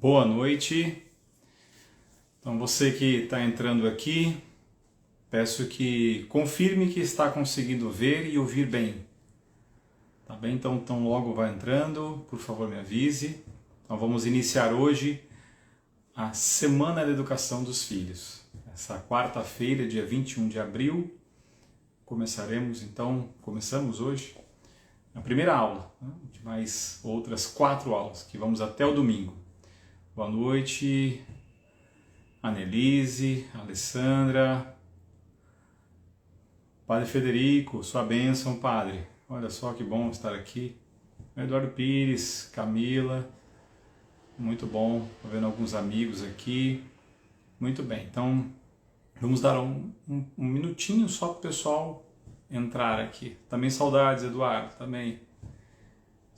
Boa noite. Então você que está entrando aqui, peço que confirme que está conseguindo ver e ouvir bem. Tá bem? Então logo vai entrando, por favor me avise. Então vamos iniciar hoje a Semana da Educação dos Filhos. Essa quarta-feira, dia 21 de abril, começamos hoje a primeira aula, né, de mais outras 4 aulas, que vamos até o domingo. Boa noite, Anelise, Alessandra, Padre Federico, sua bênção, Padre. Olha só que bom estar aqui. Eduardo Pires, Camila, muito bom, estou vendo alguns amigos aqui. Muito bem, então vamos dar um minutinho só para o pessoal entrar aqui. Também saudades, Eduardo, também.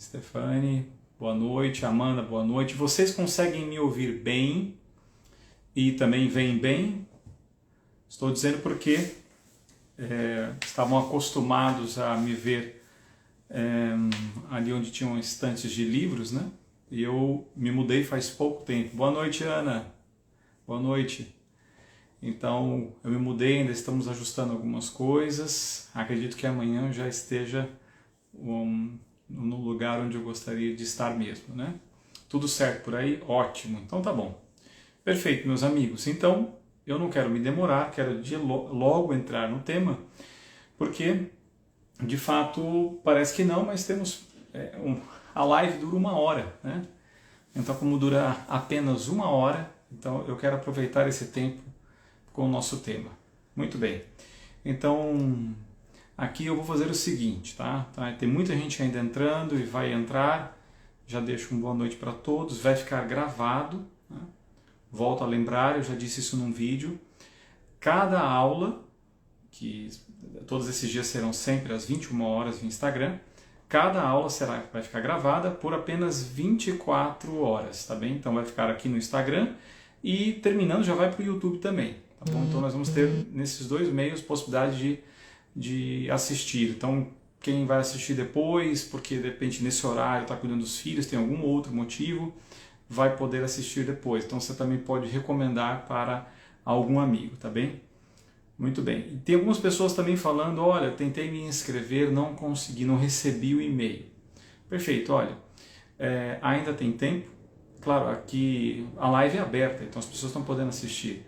Stefane, boa noite. Amanda, boa noite. Vocês conseguem me ouvir bem e também veem bem? Estou dizendo porque estavam acostumados a me ver ali onde tinham estantes de livros, né? E eu me mudei faz pouco tempo. Boa noite, Ana. Boa noite. Então, eu me mudei, ainda estamos ajustando algumas coisas. Acredito que amanhã já esteja no lugar onde eu gostaria de estar mesmo, né? Tudo certo por aí? Ótimo. Então tá bom. Perfeito, meus amigos. Então, eu não quero me demorar, quero logo entrar no tema, porque, de fato, parece que não, mas temos... a live dura 1 hora, né? Então, como dura apenas 1 hora, então eu quero aproveitar esse tempo com o nosso tema. Muito bem. Então, aqui eu vou fazer o seguinte, tá? Tem muita gente ainda entrando e vai entrar. Já deixo uma boa noite para todos. Vai ficar gravado, né? Volto a lembrar, eu já disse isso num vídeo. Cada aula, que todos esses dias serão sempre às 21 horas no Instagram, cada aula vai ficar gravada por apenas 24 horas, tá bem? Então vai ficar aqui no Instagram e terminando já vai para o YouTube também. Tá bom? Então nós vamos ter nesses 2 meios possibilidade de assistir. Então quem vai assistir depois, porque de repente nesse horário está cuidando dos filhos, tem algum outro motivo, vai poder assistir depois. Então você também pode recomendar para algum amigo, tá bem? Muito bem. E tem algumas pessoas também falando, olha, tentei me inscrever, não consegui, não recebi o e-mail. Perfeito, olha, ainda tem tempo. Claro, aqui a live é aberta, então as pessoas estão podendo assistir.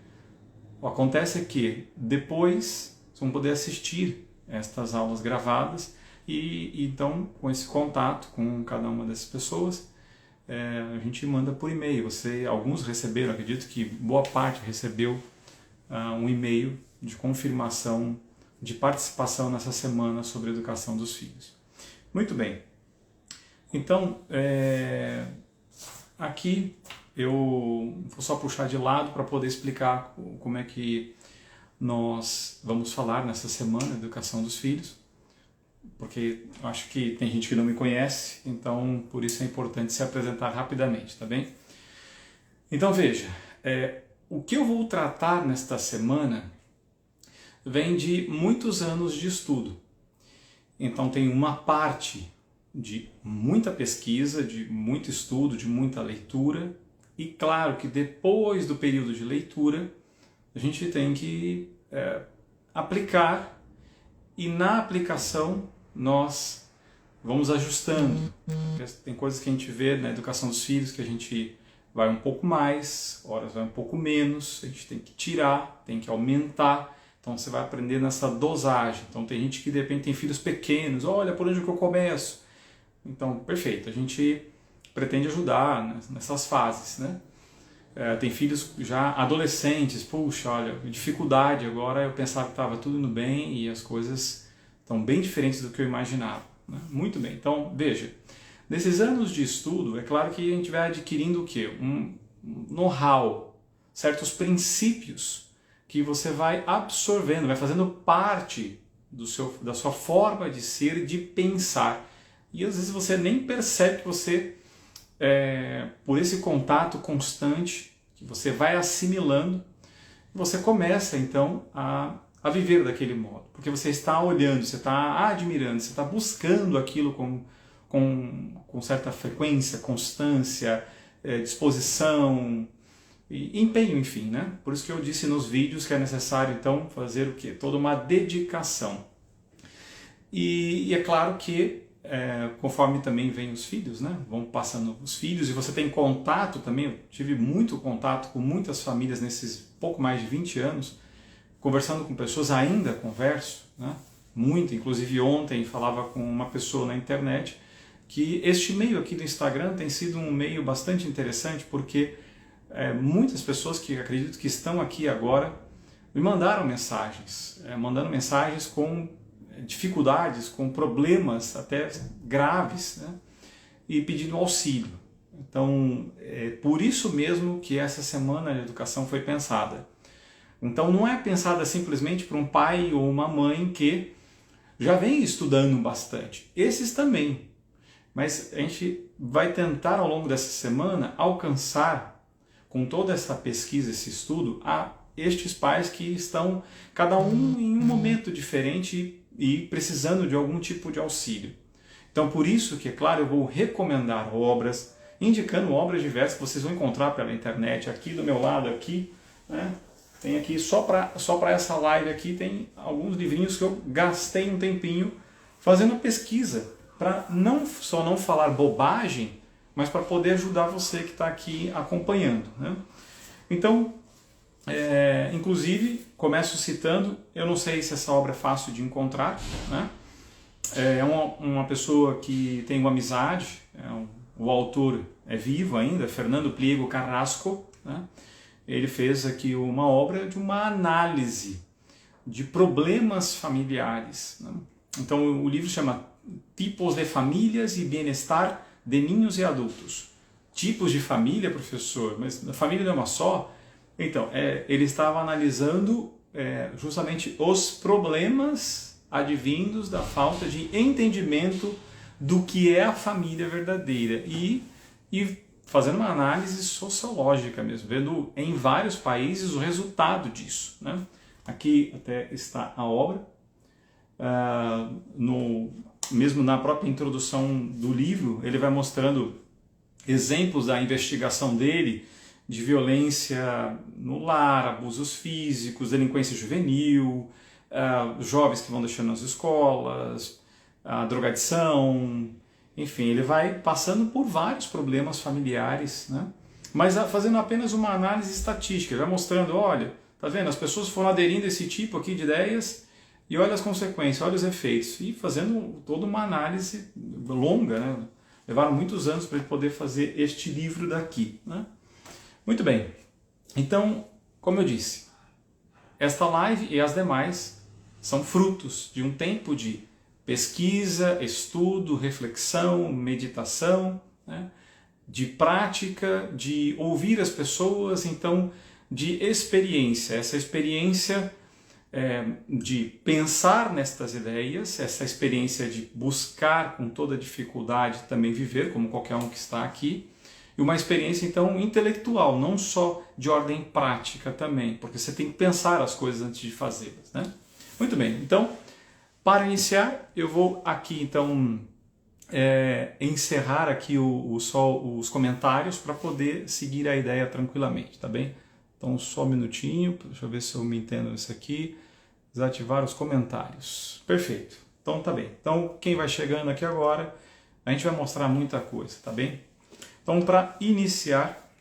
O que acontece é que depois vocês vão poder assistir estas aulas gravadas e então com esse contato com cada uma dessas pessoas a gente manda por e-mail. Alguns receberam, acredito que boa parte recebeu um e-mail de confirmação de participação nessa semana sobre a educação dos filhos. Muito bem. Então, aqui eu vou só puxar de lado para poder explicar como é que nós vamos falar nessa semana da educação dos filhos, porque eu acho que tem gente que não me conhece, então por isso é importante se apresentar rapidamente, tá bem? Então veja, o que eu vou tratar nesta semana vem de muitos anos de estudo. Então tem uma parte de muita pesquisa, de muito estudo, de muita leitura, e claro que depois do período de leitura a gente tem que aplicar, e na aplicação nós vamos ajustando. Tem coisas que a gente vê na educação dos filhos que a gente vai um pouco mais, horas vai um pouco menos, a gente tem que tirar, tem que aumentar. Então você vai aprender nessa dosagem. Então tem gente que de repente tem filhos pequenos, olha por onde que eu começo. Então, perfeito, a gente pretende ajudar nessas fases, né? Tem filhos já adolescentes, puxa, olha, dificuldade agora, eu pensava que estava tudo indo bem e as coisas estão bem diferentes do que eu imaginava, né? Muito bem, então veja, nesses anos de estudo, é claro que a gente vai adquirindo o quê? Um know-how, certos princípios que você vai absorvendo, vai fazendo parte da sua forma de ser e de pensar. E às vezes você nem percebe que você, por esse contato constante, que você vai assimilando, você começa então a viver daquele modo. Porque você está olhando, você está admirando, você está buscando aquilo com certa frequência, constância, disposição e empenho, enfim, né? Por isso que eu disse nos vídeos que é necessário, então, fazer o quê? Toda uma dedicação. E é claro que, conforme também vem os filhos, né? Vão passando os filhos e você tem contato também, eu tive muito contato com muitas famílias nesses pouco mais de 20 anos, conversando com pessoas, ainda converso, né? Muito, inclusive ontem falava com uma pessoa na internet, que este meio aqui do Instagram tem sido um meio bastante interessante, porque muitas pessoas que acredito que estão aqui agora me mandaram mensagens, mandando mensagens com dificuldades, com problemas até graves, né? E pedindo auxílio. Então, é por isso mesmo que essa semana de educação foi pensada. Então não é pensada simplesmente para um pai ou uma mãe que já vem estudando bastante. Esses também. Mas a gente vai tentar ao longo dessa semana alcançar, com toda essa pesquisa, esse estudo, a estes pais que estão, cada um em um momento diferente e precisando de algum tipo de auxílio. Então por isso que, é claro, eu vou recomendar obras, indicando obras diversas que vocês vão encontrar pela internet. Aqui do meu lado, aqui, né? Tem aqui, só para essa live aqui, tem alguns livrinhos que eu gastei um tempinho fazendo pesquisa, para não só não falar bobagem, mas para poder ajudar você que está aqui acompanhando, né? Então, inclusive, começo citando, eu não sei se essa obra é fácil de encontrar, né? É uma pessoa que tem uma amizade, o autor é vivo ainda, Fernando Pliego Carrasco, né? Ele fez aqui uma obra de uma análise de problemas familiares, né? Então o livro chama Tipos de Famílias e Bienestar de Niños e Adultos. Tipos de família, professor, mas a família não é uma só? Então, ele estava analisando justamente os problemas advindos da falta de entendimento do que é a família verdadeira e fazendo uma análise sociológica mesmo, vendo em vários países o resultado disso, né? Aqui até está a obra, mesmo na própria introdução do livro, ele vai mostrando exemplos da investigação dele de violência no lar, abusos físicos, delinquência juvenil, jovens que vão deixando as escolas, a drogadição, enfim, ele vai passando por vários problemas familiares, né? Mas fazendo apenas uma análise estatística, ele vai mostrando, olha, tá vendo, as pessoas foram aderindo a esse tipo aqui de ideias e olha as consequências, olha os efeitos, e fazendo toda uma análise longa, né? Levaram muitos anos para ele poder fazer este livro daqui, né? Muito bem, então, como eu disse, esta live e as demais são frutos de um tempo de pesquisa, estudo, reflexão, meditação, né? De prática, de ouvir as pessoas, então de experiência, essa experiência de pensar nestas ideias, essa experiência de buscar com toda dificuldade também viver, como qualquer um que está aqui, e uma experiência então intelectual, não só de ordem prática também, porque você tem que pensar as coisas antes de fazê-las, né? Muito bem, então, para iniciar, eu vou aqui então encerrar aqui os comentários para poder seguir a ideia tranquilamente, tá bem? Então só um minutinho, deixa eu ver se eu me entendo isso aqui, desativar os comentários. Perfeito, então tá bem. Então quem vai chegando aqui agora, a gente vai mostrar muita coisa, tá bem? Então para iniciar,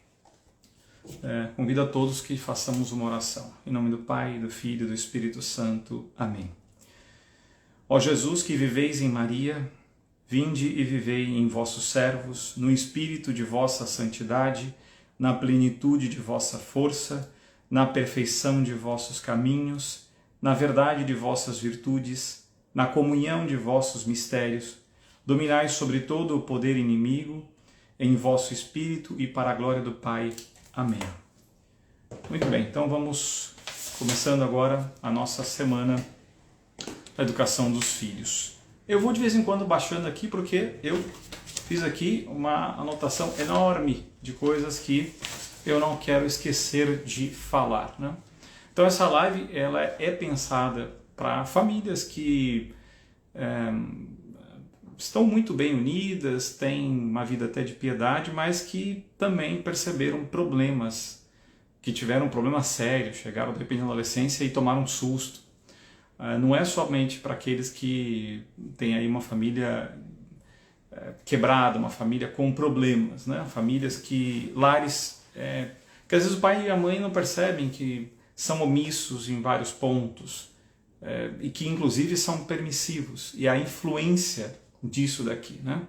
convido a todos que façamos uma oração. Em nome do Pai, do Filho e do Espírito Santo. Amém. Ó Jesus, que viveis em Maria, vinde e vivei em vossos servos, no espírito de vossa santidade, na plenitude de vossa força, na perfeição de vossos caminhos, na verdade de vossas virtudes, na comunhão de vossos mistérios, dominai sobre todo o poder inimigo, em vosso espírito e para a glória do Pai. Amém. Muito bem, então vamos começando agora a nossa semana da educação dos filhos. Eu vou de vez em quando baixando aqui porque eu fiz aqui uma anotação enorme de coisas que eu não quero esquecer de falar, né? Então essa live ela é pensada para famílias que estão muito bem unidas, têm uma vida até de piedade, mas que também perceberam problemas, que tiveram problemas sérios, chegaram de repente na adolescência e tomaram um susto. Não é somente para aqueles que têm aí uma família quebrada, uma família com problemas, né? Famílias lares que às vezes o pai e a mãe não percebem que são omissos em vários pontos, e que inclusive são permissivos, e a influência disso daqui, né?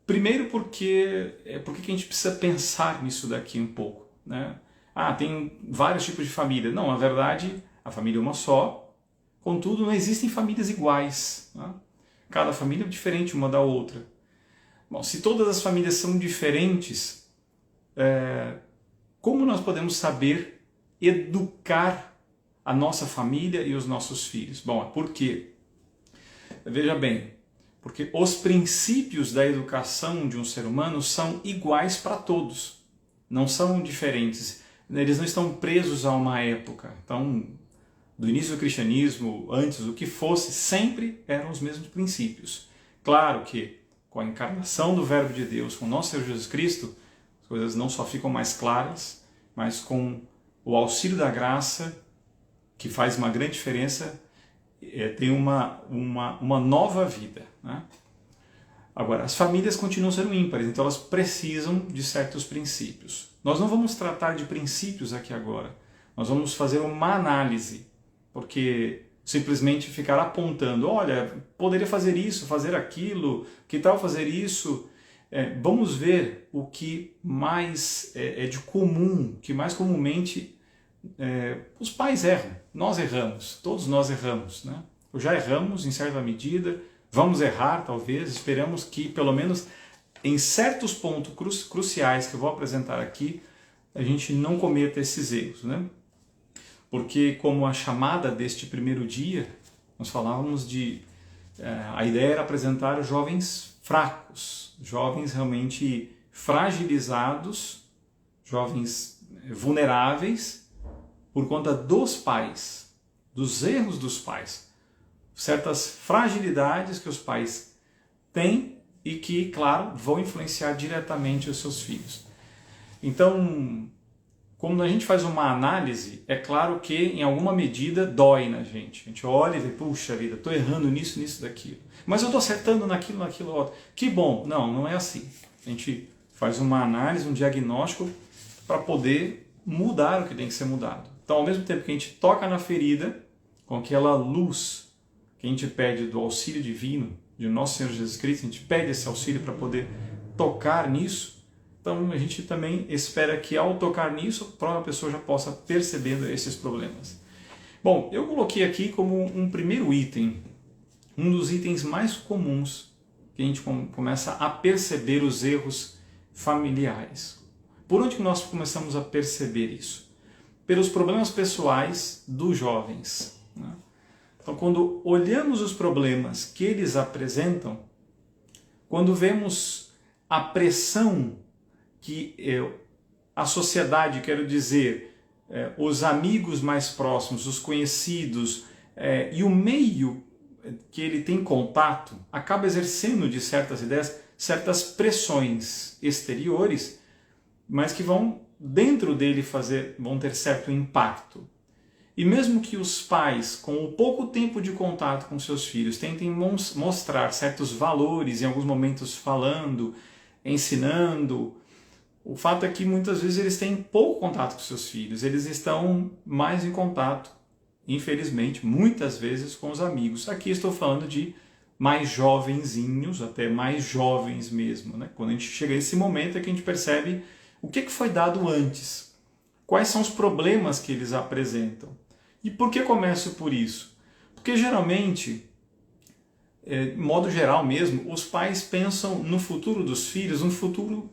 Primeiro porque a gente precisa pensar nisso daqui um pouco, né? Tem vários tipos de família. Não, na verdade, a família é uma só, contudo não existem famílias iguais, né? Cada família é diferente uma da outra. Bom, se todas as famílias são diferentes, como nós podemos saber educar a nossa família e os nossos filhos? Bom, por quê? Veja bem, porque os princípios da educação de um ser humano são iguais para todos, não são diferentes. Eles não estão presos a uma época. Então, do início do cristianismo, antes, o que fosse, sempre eram os mesmos princípios. Claro que com a encarnação do Verbo de Deus, com o nosso Senhor Jesus Cristo, as coisas não só ficam mais claras, mas com o auxílio da graça, que faz uma grande diferença, tem uma nova vida, né? Agora, as famílias continuam sendo ímpares, então elas precisam de certos princípios. Nós não vamos tratar de princípios aqui agora, nós vamos fazer uma análise, porque simplesmente ficar apontando, olha, poderia fazer isso, fazer aquilo, que tal fazer isso? Vamos ver o que mais é de comum, que mais comumente os pais erram, nós erramos, todos nós erramos, né? Já erramos em certa medida, vamos errar talvez, esperamos que pelo menos em certos pontos cruciais que eu vou apresentar aqui, a gente não cometa esses erros, né? Porque como a chamada deste primeiro dia, nós falávamos a ideia era apresentar jovens fracos, jovens realmente fragilizados, jovens vulneráveis, por conta dos pais, dos erros dos pais, certas fragilidades que os pais têm e que, claro, vão influenciar diretamente os seus filhos. Então, quando a gente faz uma análise, é claro que em alguma medida dói na gente. A gente olha e vê, puxa vida, estou errando nisso, nisso, daquilo. Mas eu estou acertando naquilo, outro. Que bom! Não, não é assim. A gente faz uma análise, um diagnóstico para poder mudar o que tem que ser mudado. Então, ao mesmo tempo que a gente toca na ferida, com aquela luz que a gente pede do auxílio divino, de nosso Senhor Jesus Cristo, a gente pede esse auxílio para poder tocar nisso, então a gente também espera que ao tocar nisso, a própria pessoa já possa perceber esses problemas. Bom, eu coloquei aqui como um primeiro item, um dos itens mais comuns que a gente começa a perceber os erros familiares. Por onde que nós começamos a perceber isso? Pelos problemas pessoais dos jovens, né? Então, quando olhamos os problemas que eles apresentam, quando vemos a pressão que a sociedade, quero dizer, os amigos mais próximos, os conhecidos e o meio que ele tem contato, acaba exercendo de certas ideias, certas pressões exteriores, mas que vão dentro dele vão ter certo impacto. E mesmo que os pais, com o pouco tempo de contato com seus filhos, tentem mostrar certos valores, em alguns momentos falando, ensinando, o fato é que muitas vezes eles têm pouco contato com seus filhos, eles estão mais em contato, infelizmente, muitas vezes com os amigos. Aqui estou falando de mais jovenzinhos, até mais jovens mesmo, né? Quando a gente chega a esse momento é que a gente percebe o que foi dado antes, quais são os problemas que eles apresentam. E por que começo por isso? Porque geralmente, de modo geral mesmo, os pais pensam no futuro dos filhos, um futuro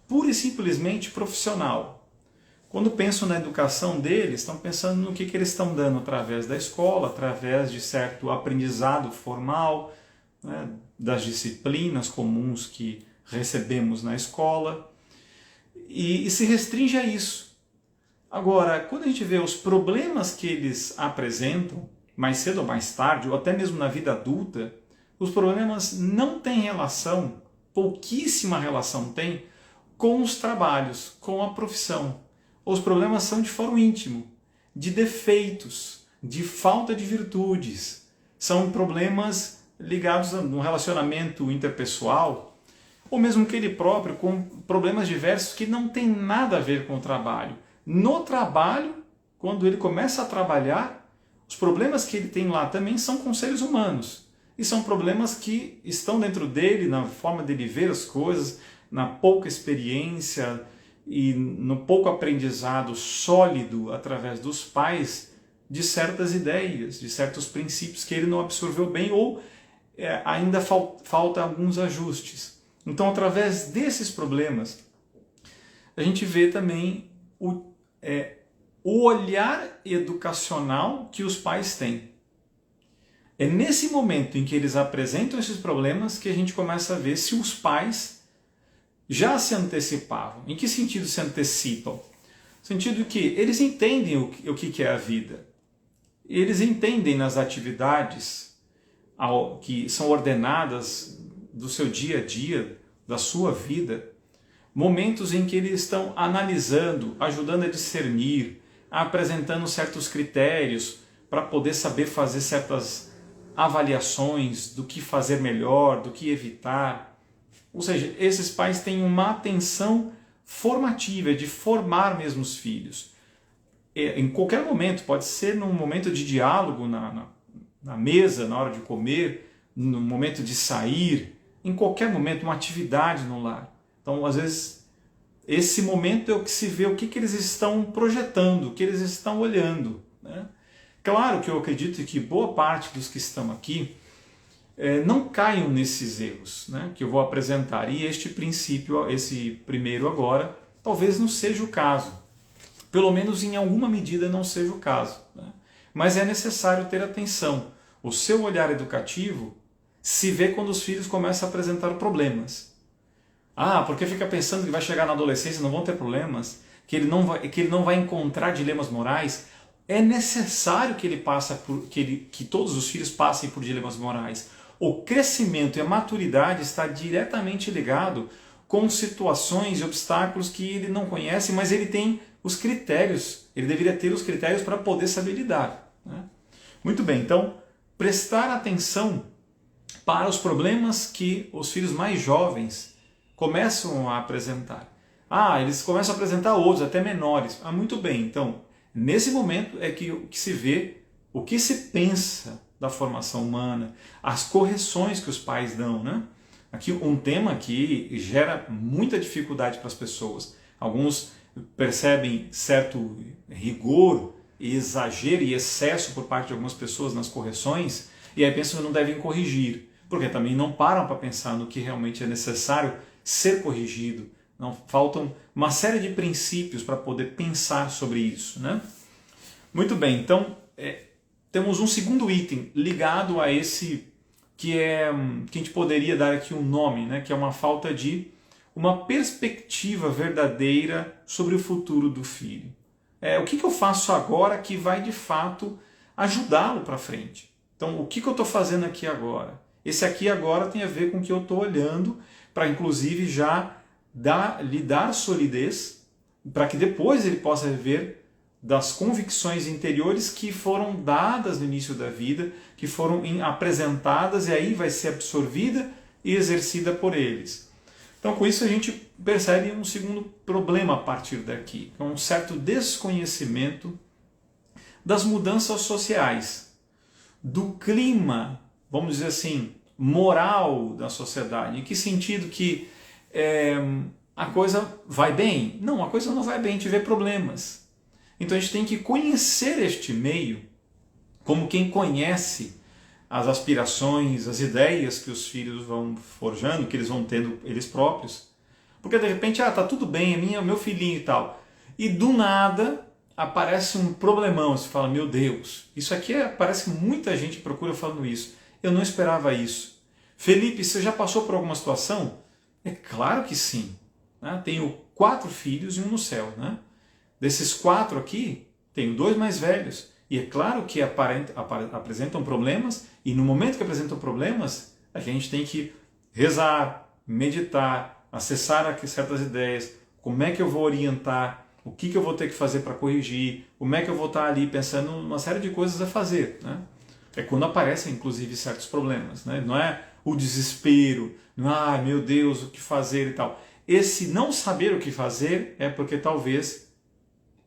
pura e simplesmente profissional. Quando pensam na educação deles, estão pensando no que eles estão dando através da escola, através de certo aprendizado formal, né, das disciplinas comuns que recebemos na escola, e se restringe a isso. Agora, quando a gente vê os problemas que eles apresentam, mais cedo ou mais tarde, ou até mesmo na vida adulta, os problemas não têm relação, pouquíssima relação tem, com os trabalhos, com a profissão. Os problemas são de fórum íntimo, de defeitos, de falta de virtudes. São problemas ligados a um relacionamento interpessoal, ou mesmo que ele próprio, com problemas diversos que não tem nada a ver com o trabalho. No trabalho, quando ele começa a trabalhar, os problemas que ele tem lá também são com seres humanos. E são problemas que estão dentro dele, na forma dele ver as coisas, na pouca experiência e no pouco aprendizado sólido através dos pais de certas ideias, de certos princípios que ele não absorveu bem ou ainda falta alguns ajustes. Então, através desses problemas, a gente vê também o olhar educacional que os pais têm. É nesse momento em que eles apresentam esses problemas que a gente começa a ver se os pais já se antecipavam. Em que sentido se antecipam? No sentido que eles entendem o que é a vida. Eles entendem nas atividades que são ordenadas do seu dia a dia, da sua vida, momentos em que eles estão analisando, ajudando a discernir, apresentando certos critérios para poder saber fazer certas avaliações do que fazer melhor, do que evitar. Ou seja, esses pais têm uma atenção formativa, de formar mesmo os filhos. Em qualquer momento, pode ser num momento de diálogo na mesa, na hora de comer, no momento de sair, em qualquer momento, uma atividade no lar. Então, às vezes, esse momento é o que se vê, o que eles estão projetando, o que eles estão olhando, né? Claro que eu acredito que boa parte dos que estão aqui não caiam nesses erros, né, que eu vou apresentar. E este princípio, esse primeiro agora, talvez não seja o caso. Pelo menos em alguma medida não seja o caso, né? Mas é necessário ter atenção. O seu olhar educativo se vê quando os filhos começam a apresentar problemas. Ah, porque fica pensando que vai chegar na adolescência e não vão ter problemas, que ele não vai encontrar dilemas morais. É necessário que que todos os filhos passem por dilemas morais. O crescimento e a maturidade está diretamente ligado com situações e obstáculos que ele não conhece, mas ele tem os critérios, ele deveria ter os critérios para poder saber lidar, né? Muito bem, então, prestar atenção para os problemas que os filhos mais jovens começam a apresentar. Eles começam a apresentar outros, até menores. Muito bem, então, nesse momento é que se vê o que se pensa da formação humana, as correções que os pais dão, né? Aqui um tema que gera muita dificuldade para as pessoas. Alguns percebem certo rigor, exagero e excesso por parte de algumas pessoas nas correções e aí pensam que não devem corrigir, porque também não param para pensar no que realmente é necessário ser corrigido. Não faltam uma série de princípios para poder pensar sobre isso, né? Muito bem, então temos um segundo item ligado a esse que a gente poderia dar aqui um nome, né? Que é uma falta de uma perspectiva verdadeira sobre o futuro do filho. O que eu faço agora que vai de fato ajudá-lo para frente? Então, o que eu estou fazendo aqui agora? Esse aqui agora tem a ver com o que eu estou olhando para inclusive já lhe dar solidez para que depois ele possa viver das convicções interiores que foram dadas no início da vida, que foram apresentadas e aí vai ser absorvida e exercida por eles. Então, com isso a gente percebe um segundo problema a partir daqui, um certo desconhecimento das mudanças sociais, do clima, vamos dizer assim, moral da sociedade. Em que sentido que a coisa vai bem? Não, a coisa não vai bem, a gente vê problemas. Então a gente tem que conhecer este meio como quem conhece as aspirações, as ideias que os filhos vão forjando, que eles vão tendo eles próprios. Porque de repente, tá tudo bem, é meu filhinho e tal. E do nada aparece um problemão, você fala, meu Deus, isso aqui parece que muita gente procura falando isso. Eu não esperava isso. Felipe, você já passou por alguma situação? É claro que sim, né? Tenho 4 filhos e um no céu, né? Desses 4 aqui, tenho 2 mais velhos. E é claro que apresentam problemas, e no momento que apresentam problemas, é que a gente tem que rezar, meditar, acessar certas ideias, como é que eu vou orientar, o que eu vou ter que fazer para corrigir, como é que eu vou estar ali pensando uma série de coisas a fazer, né? É quando aparecem, inclusive, certos problemas, né? Não é o desespero, não é, ai meu Deus, o que fazer e tal. Esse não saber o que fazer é porque talvez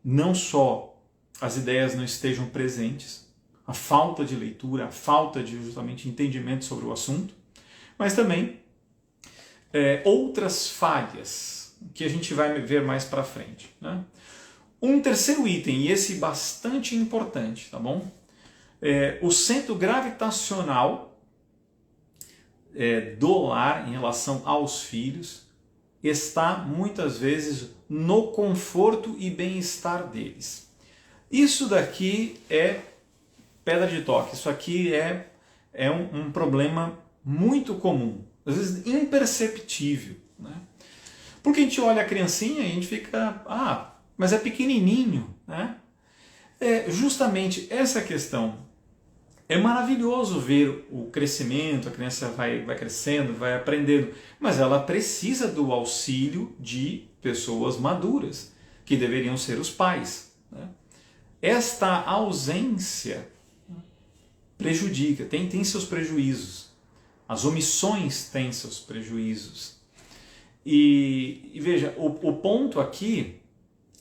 não só as ideias não estejam presentes, a falta de leitura, a falta de justamente entendimento sobre o assunto, mas também outras falhas que a gente vai ver mais para frente, né? Um terceiro item, e esse bastante importante, tá bom? O centro gravitacional do lar em relação aos filhos está muitas vezes no conforto e bem-estar deles. Isso daqui é pedra de toque, isso aqui é um problema muito comum, às vezes imperceptível, né? Porque a gente olha a criancinha e a gente fica, mas é pequenininho, né? Justamente essa questão. É maravilhoso ver o crescimento, a criança vai crescendo, vai aprendendo, mas ela precisa do auxílio de pessoas maduras, que deveriam ser os pais, né? Esta ausência prejudica, tem seus prejuízos. As omissões têm seus prejuízos. E veja, o ponto aqui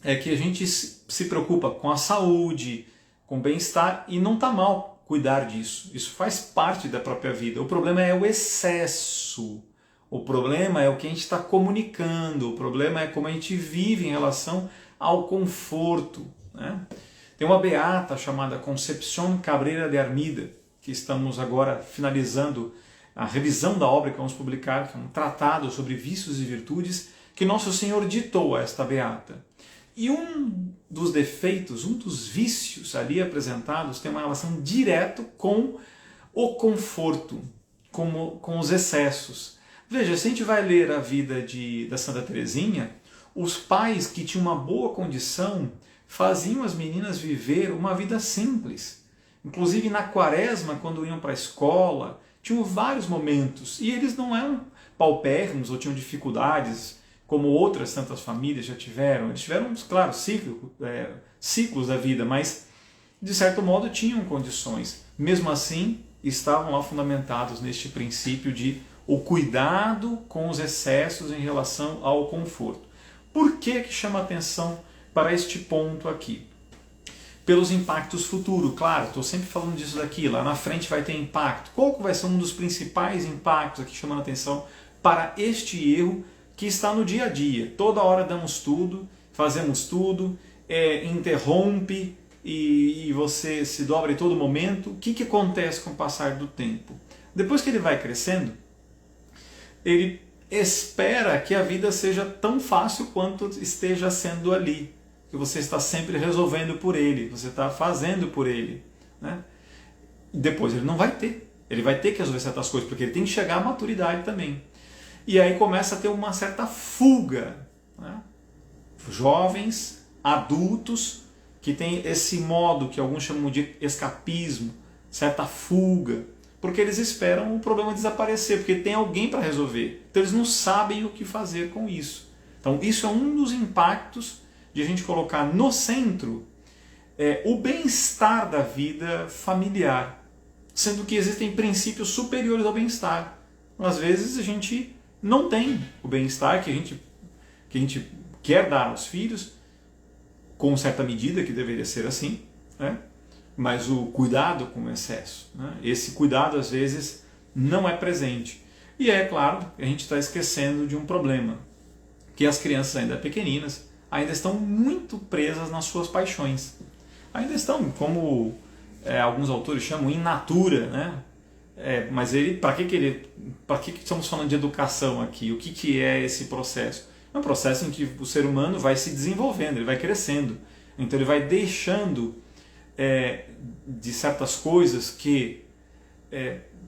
é que a gente se preocupa com a saúde, com o bem-estar, e não está mal cuidar disso. Isso faz parte da própria vida. O problema é o excesso. O problema é o que a gente está comunicando. O problema é como a gente vive em relação ao conforto, né? Tem uma beata chamada Concepción Cabrera de Armida, que estamos agora finalizando a revisão da obra que vamos publicar, que é um tratado sobre vícios e virtudes, que Nosso Senhor ditou a esta beata. E um dos defeitos, um dos vícios ali apresentados tem uma relação direta com o conforto, com os excessos. Veja, se a gente vai ler a vida da Santa Teresinha, os pais que tinham uma boa condição faziam as meninas viver uma vida simples. Inclusive na quaresma, quando iam para a escola, tinham vários momentos, e eles não eram paupérrimos ou tinham dificuldades, como outras tantas famílias já tiveram. Eles tiveram, claro, ciclos da vida, mas de certo modo tinham condições. Mesmo assim, estavam lá fundamentados neste princípio de o cuidado com os excessos em relação ao conforto. Por que chama atenção para este ponto aqui? Pelos impactos futuros. Claro, estou sempre falando disso daqui, lá na frente vai ter impacto. Qual vai ser um dos principais impactos aqui chamando atenção para este erro que está no dia a dia? Toda hora damos tudo, fazemos tudo, interrompe e você se dobra em todo momento. O que acontece com o passar do tempo? Depois que ele vai crescendo, ele espera que a vida seja tão fácil quanto esteja sendo ali, que você está sempre resolvendo por ele, você está fazendo por ele, né? E depois ele não vai ter, ele vai ter que resolver certas coisas, porque ele tem que chegar à maturidade também. E aí começa a ter uma certa fuga, né? Jovens, adultos, que tem esse modo que alguns chamam de escapismo, certa fuga, porque eles esperam o problema desaparecer, porque tem alguém para resolver. Então eles não sabem o que fazer com isso. Então isso é um dos impactos de a gente colocar no centro o bem-estar da vida familiar, sendo que existem princípios superiores ao bem-estar. Às vezes a gente não tem o bem-estar que a gente quer dar aos filhos, com certa medida, que deveria ser assim, né? Mas o cuidado com o excesso, né? Esse cuidado às vezes não é presente. E é claro, a gente está esquecendo de um problema, que as crianças ainda pequeninas ainda estão muito presas nas suas paixões. Ainda estão, como alguns autores chamam, in natura, né? Mas para que estamos falando de educação aqui? O que é esse processo? É um processo em que o ser humano vai se desenvolvendo, ele vai crescendo. Então ele vai deixando de certas coisas que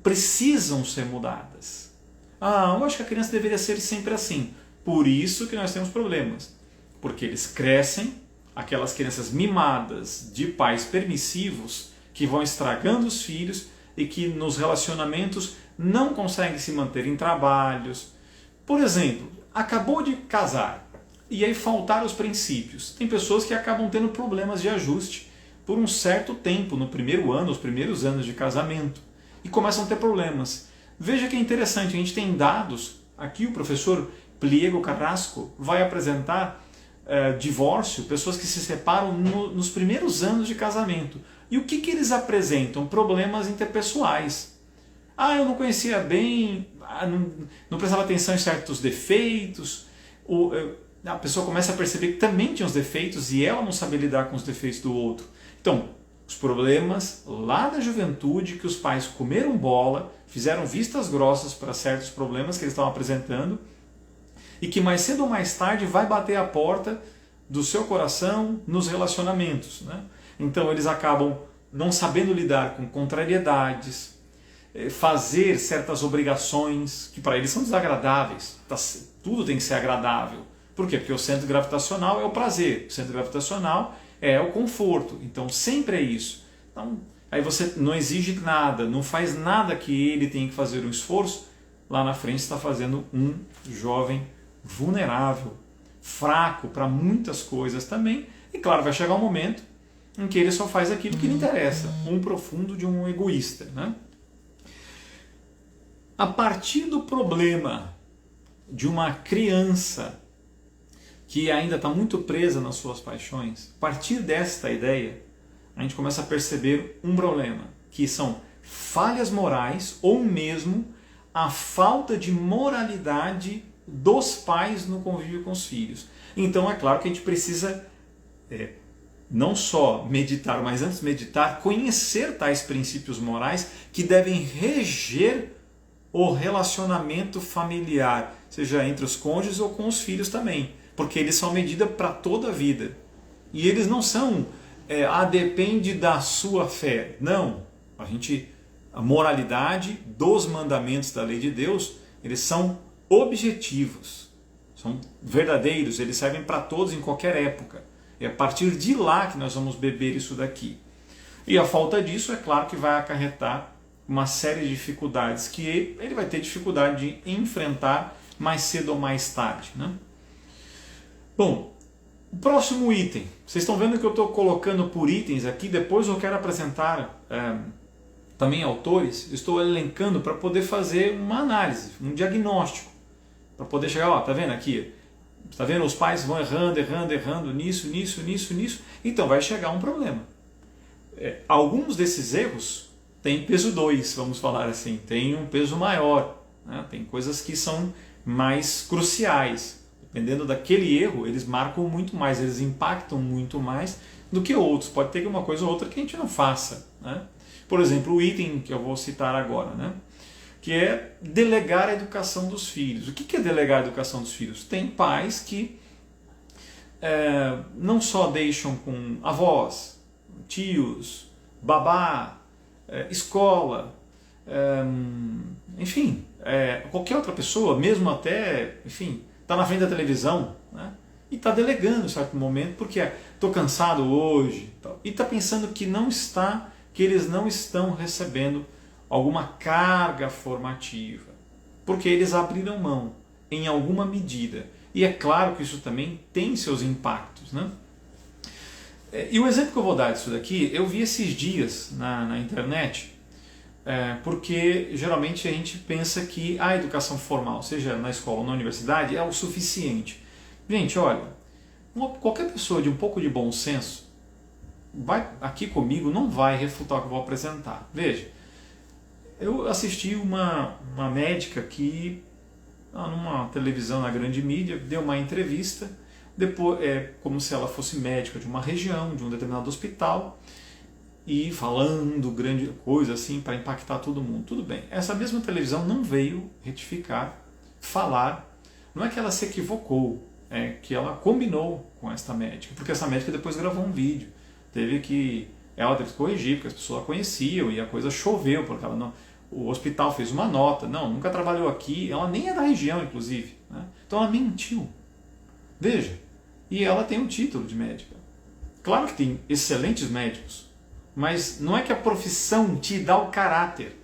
precisam ser mudadas. Eu acho que a criança deveria ser sempre assim. Por isso que nós temos problemas. Porque eles crescem, aquelas crianças mimadas de pais permissivos que vão estragando os filhos e que nos relacionamentos não conseguem se manter em trabalhos. Por exemplo, acabou de casar e aí faltaram os princípios. Tem pessoas que acabam tendo problemas de ajuste por um certo tempo, no primeiro ano, os primeiros anos de casamento, e começam a ter problemas. Veja que é interessante, a gente tem dados, aqui o professor Pliego Carrasco vai apresentar divórcio, pessoas que se separam nos primeiros anos de casamento. E o que eles apresentam? Problemas interpessoais. Ah, eu não conhecia bem, não prestava atenção em certos defeitos. A pessoa começa a perceber que também tinha os defeitos e ela não sabia lidar com os defeitos do outro. Então, os problemas lá da juventude, que os pais comeram bola, fizeram vistas grossas para certos problemas que eles estavam apresentando, e que mais cedo ou mais tarde vai bater a porta do seu coração nos relacionamentos, né? Então eles acabam não sabendo lidar com contrariedades, fazer certas obrigações que para eles são desagradáveis. Tudo tem que ser agradável. Por quê? Porque o centro gravitacional é o prazer, o centro gravitacional é o conforto. Então sempre é isso. Então, aí você não exige nada, não faz nada que ele tenha que fazer um esforço. Lá na frente está fazendo um jovem vulnerável, fraco para muitas coisas também. E claro, vai chegar um momento em que ele só faz aquilo que lhe interessa. Um profundo de um egoísta, né? A partir do problema de uma criança que ainda está muito presa nas suas paixões, a partir desta ideia, a gente começa a perceber um problema, que são falhas morais ou mesmo a falta de moralidade dos pais no convívio com os filhos. Então é claro que a gente precisa não só meditar, mas antes de meditar, conhecer tais princípios morais que devem reger o relacionamento familiar, seja entre os cônjuges ou com os filhos também, porque eles são medida para toda a vida. E eles não são, depende da sua fé. Não, a moralidade dos mandamentos da lei de Deus, eles são objetivos, são verdadeiros, eles servem para todos em qualquer época. É a partir de lá que nós vamos beber isso daqui. E a falta disso, é claro que vai acarretar uma série de dificuldades que ele vai ter dificuldade de enfrentar mais cedo ou mais tarde, né? Bom, o próximo item. Vocês estão vendo que eu estou colocando por itens aqui, depois eu quero apresentar também autores, estou elencando para poder fazer uma análise, um diagnóstico, para poder chegar, tá vendo aqui? Está vendo? Os pais vão errando nisso, então vai chegar um problema. Alguns desses erros têm peso 2, vamos falar assim, tem um peso maior, né? Tem coisas que são mais cruciais. Dependendo daquele erro, eles marcam muito mais, eles impactam muito mais do que outros. Pode ter uma coisa ou outra que a gente não faça, né? Por exemplo, o item que eu vou citar agora, né? Que é delegar a educação dos filhos. O que é delegar a educação dos filhos? Tem pais que não só deixam com avós, tios, babá, escola, enfim, qualquer outra pessoa, mesmo até, enfim, está na frente da televisão, né? E está delegando em certo momento, porque estou cansado hoje, tal, e está pensando que eles não estão recebendo alguma carga formativa, porque eles abriram mão em alguma medida. E é claro que isso também tem seus impactos, né? E o exemplo que eu vou dar disso daqui, eu vi esses dias na internet, porque geralmente a gente pensa que a educação formal, seja na escola ou na universidade, é o suficiente. Gente, olha, qualquer pessoa de um pouco de bom senso, aqui comigo não vai refutar o que eu vou apresentar. Veja, eu assisti uma médica que, numa televisão na grande mídia, deu uma entrevista, depois, como se ela fosse médica de uma região, de um determinado hospital, e falando grande coisa assim para impactar todo mundo. Tudo bem, essa mesma televisão não veio retificar, falar, não é que ela se equivocou, é que ela combinou com esta médica, porque essa médica depois gravou um vídeo, ela teve que corrigir, porque as pessoas a conheciam e a coisa choveu, porque o hospital fez uma nota, nunca trabalhou aqui, ela nem é da região, inclusive, né? Então ela mentiu. Veja, e ela tem um título de médica. Claro que tem excelentes médicos, mas não é que a profissão te dá o caráter.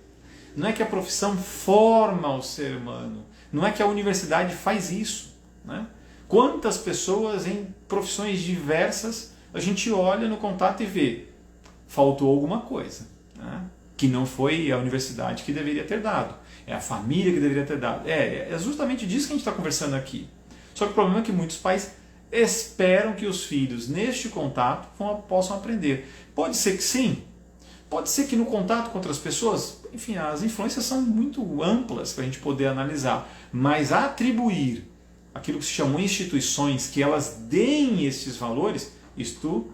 Não é que a profissão forma o ser humano. Não é que a universidade faz isso, né? Quantas pessoas em profissões diversas a gente olha no contato e vê, faltou alguma coisa, né? Que não foi a universidade que deveria ter dado, é a família que deveria ter dado. É justamente disso que a gente está conversando aqui. Só que o problema é que muitos pais esperam que os filhos, neste contato, possam aprender. Pode ser que sim, pode ser que no contato com outras pessoas, enfim, as influências são muito amplas para a gente poder analisar, mas atribuir aquilo que se chamam instituições, que elas deem esses valores, isto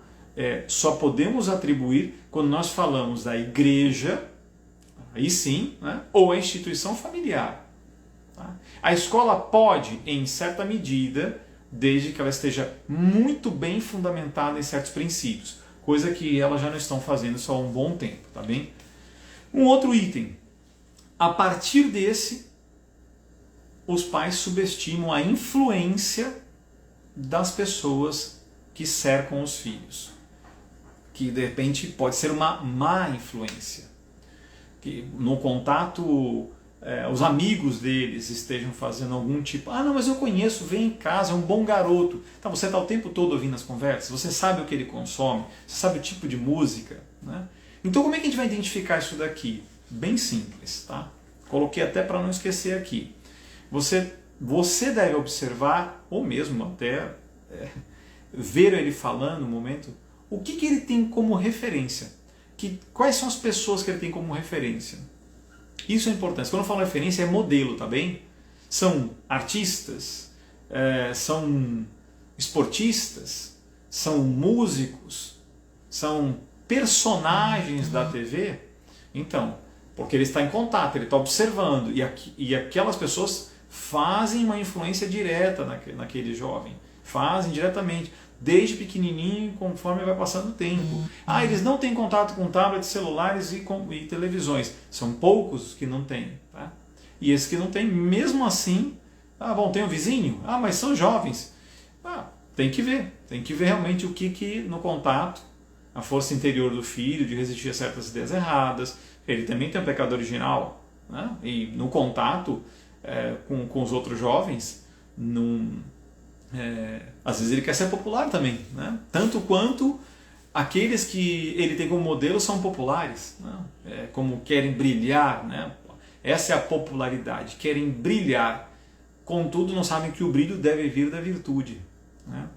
só podemos atribuir quando nós falamos da igreja, aí sim, né? Ou a instituição familiar. Tá? A escola pode, em certa medida, desde que ela esteja muito bem fundamentada em certos princípios, coisa que elas já não estão fazendo só há um bom tempo, tá bem? Um outro item, a partir desse, os pais subestimam a influência das pessoas que cercam os filhos, que de repente pode ser uma má influência, que no contato os amigos deles estejam fazendo algum tipo, não, mas eu conheço, vem em casa, é um bom garoto. Então você está o tempo todo ouvindo as conversas, você sabe o que ele consome, você sabe o tipo de música, né? Então como é que a gente vai identificar isso daqui? Bem simples, tá? Coloquei até para não esquecer aqui. Você deve observar, ou mesmo até ver ele falando no momento, o que ele tem como referência, quais são as pessoas que ele tem como referência. Isso é importante. Quando eu falo referência, é modelo, tá bem? São artistas, são esportistas, são músicos, são personagens da TV. Então, porque ele está em contato, ele está observando, e aquelas pessoas fazem uma influência direta naquele jovem, fazem diretamente, desde pequenininho, conforme vai passando o tempo. Eles não têm contato com tablets, celulares e televisões. São poucos que não têm. Tá? E esses que não têm, mesmo assim, tem um vizinho? Mas são jovens. Tem que ver realmente o que no contato, a força interior do filho de resistir a certas ideias erradas. Ele também tem um pecado original, né? E no contato com os outros jovens, às vezes ele quer ser popular também, né? Tanto quanto aqueles que ele tem como modelo são populares, né? Como querem brilhar, né? Essa é a popularidade, querem brilhar, contudo não sabem que o brilho deve vir da virtude, né?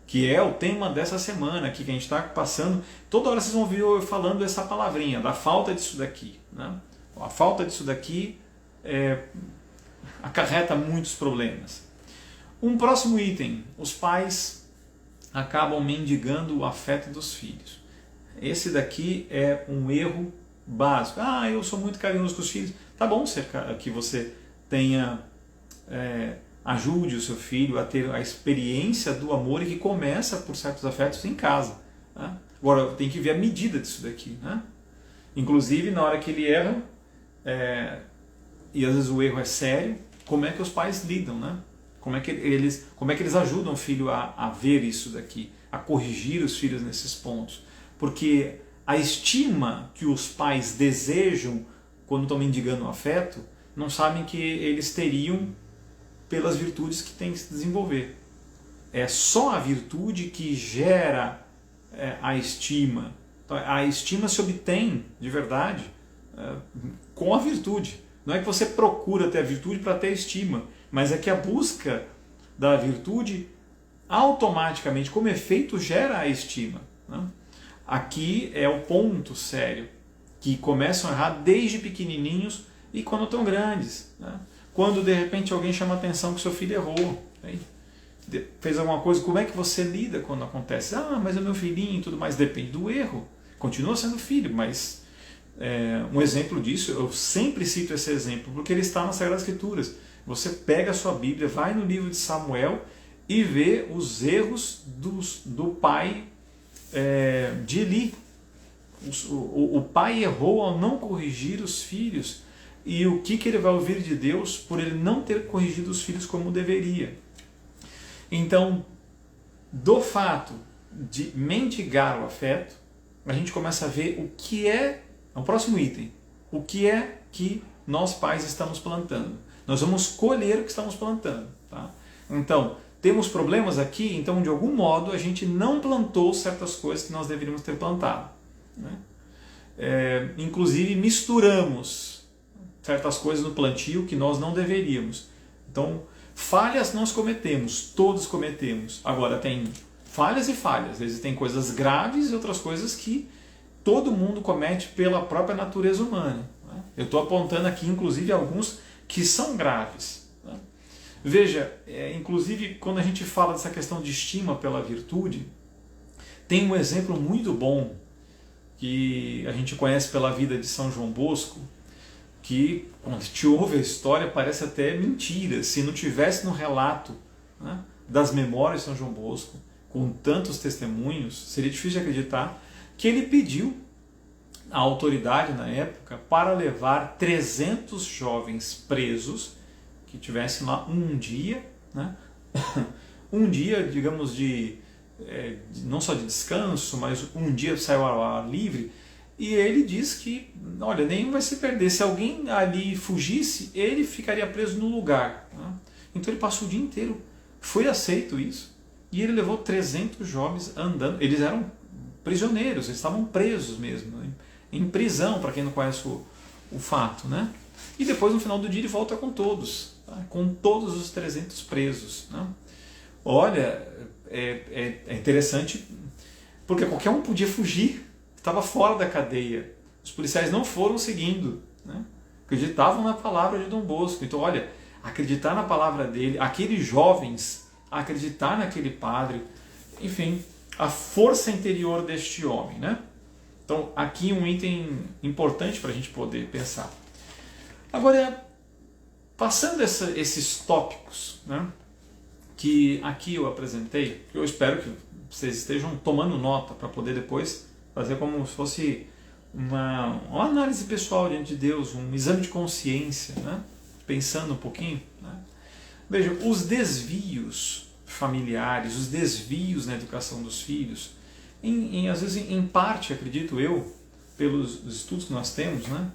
Que é o tema dessa semana aqui, que a gente está passando. Toda hora vocês vão ouvir eu falando essa palavrinha, da falta disso daqui, né? A falta disso daqui acarreta muitos problemas. Um próximo item, os pais acabam mendigando o afeto dos filhos. Esse daqui é um erro básico. Eu sou muito carinhoso com os filhos. Tá bom que você ajude o seu filho a ter a experiência do amor e que começa por certos afetos em casa. Né? Agora, tem que ver a medida disso daqui. Né? Inclusive, na hora que ele erra, e às vezes o erro é sério, como é que os pais lidam, né? Como é que eles ajudam o filho a ver isso daqui, a corrigir os filhos nesses pontos? Porque a estima que os pais desejam quando estão mendigando o afeto, não sabem que eles teriam pelas virtudes que têm que se desenvolver. É só a virtude que gera a estima. Então, a estima se obtém, de verdade, com a virtude. Não é que você procura ter a virtude para ter estima, mas é que a busca da virtude automaticamente, como efeito, gera a estima. Né? Aqui é o ponto sério, que começam a errar desde pequenininhos e quando estão grandes. Né? Quando de repente alguém chama a atenção que seu filho errou, fez alguma coisa, como é que você lida quando acontece? Mas é meu filhinho e tudo mais, depende do erro. Continua sendo filho, mas um exemplo disso, eu sempre cito esse exemplo, porque ele está nas Sagradas Escrituras. Você pega a sua Bíblia, vai no livro de Samuel e vê os erros do pai de Eli. O pai errou ao não corrigir os filhos. E o que ele vai ouvir de Deus por ele não ter corrigido os filhos como deveria? Então, do fato de mendigar o afeto, a gente começa a ver o que é o próximo item. o que é que nós pais estamos plantando. Nós vamos colher o que estamos plantando. Tá? Então, temos problemas aqui, então de algum modo a gente não plantou certas coisas que nós deveríamos ter plantado. Né? Inclusive misturamos certas coisas no plantio que nós não deveríamos. Então, falhas nós cometemos, todos cometemos. Agora tem falhas e falhas. Às vezes tem coisas graves e outras coisas que todo mundo comete pela própria natureza humana. Né? Eu estou apontando aqui, inclusive, alguns que são graves. Né? Veja, inclusive, quando a gente fala dessa questão de estima pela virtude, tem um exemplo muito bom que a gente conhece pela vida de São João Bosco, que quando a gente ouve a história parece até mentira. Se não tivesse no relato, né, das memórias de São João Bosco, com tantos testemunhos, seria difícil de acreditar que ele pediu à autoridade na época para levar 300 jovens presos que tivessem lá um dia, né, um dia, digamos, não só de descanso, mas um dia saiu ao ar livre. E ele diz que, olha, nenhum vai se perder. Se alguém ali fugisse, ele ficaria preso no lugar. Né? Então ele passou o dia inteiro. Foi aceito isso. E ele levou 300 jovens andando. Eles eram prisioneiros, eles estavam presos mesmo. Né? Em prisão, para quem não conhece o fato. Né? E depois, no final do dia, ele volta com todos. Tá? Com todos os 300 presos. Né? Olha, é interessante, porque qualquer um podia fugir. Estava fora da cadeia. Os policiais não foram seguindo. Né? Acreditavam na palavra de Dom Bosco. Então, olha, acreditar na palavra dele, aqueles jovens, acreditar naquele padre, enfim, a força interior deste homem. Né? Então, aqui um item importante para a gente poder pensar. Agora, passando esses tópicos, né, que aqui eu apresentei, eu espero que vocês estejam tomando nota para poder depois fazer como se fosse uma análise pessoal diante de Deus, um exame de consciência, né? Pensando um pouquinho. Né? Veja, os desvios familiares, os desvios na educação dos filhos, às vezes em parte, acredito eu, pelos estudos que nós temos, né?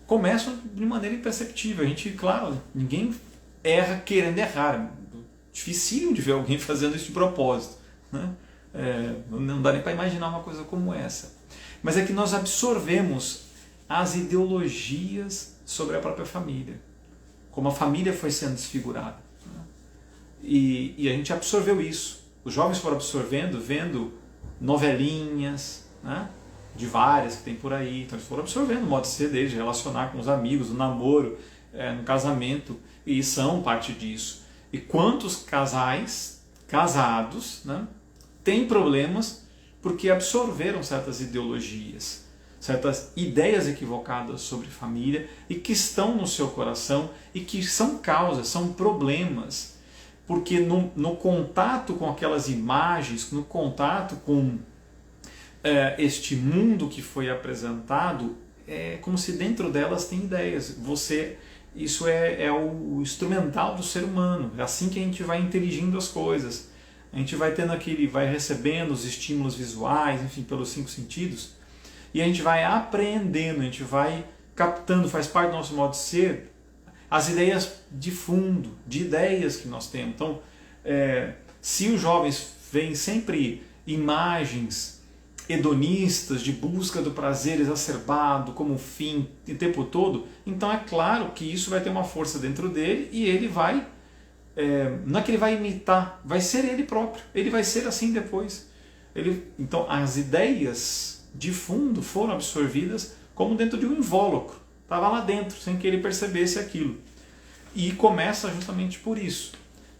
Começam de maneira imperceptível. A gente, claro, ninguém erra querendo errar. Dificílimo de ver alguém fazendo isso de propósito. Né? Não dá nem para imaginar uma coisa como essa. Mas é que nós absorvemos as ideologias sobre a própria família. Como a família foi sendo desfigurada. Né? E a gente absorveu isso. Os jovens foram absorvendo, vendo novelinhas, né? De várias que tem por aí. Então eles foram absorvendo o modo de ser deles, de relacionar com os amigos, no namoro, no casamento. E são parte disso. E quantos casais casados, né, têm problemas porque absorveram certas ideologias, certas ideias equivocadas sobre família e que estão no seu coração e que são causas, são problemas. Porque no contato com aquelas imagens, no contato com este mundo que foi apresentado, é como se dentro delas tem ideias. Isso é o instrumental do ser humano. É assim que a gente vai inteligindo as coisas. A gente vai tendo vai recebendo os estímulos visuais, enfim, pelos 5 sentidos, e a gente vai apreendendo, a gente vai captando, faz parte do nosso modo de ser, as ideias de fundo, de ideias que nós temos. Então, se os jovens veem sempre imagens hedonistas, de busca do prazer exacerbado como fim o tempo todo, então é claro que isso vai ter uma força dentro dele e ele vai, não é que ele vai imitar, vai ser ele próprio, ele vai ser assim depois. Então as ideias de fundo foram absorvidas como dentro de um invólucro, estava lá dentro, sem que ele percebesse aquilo. E começa justamente por isso,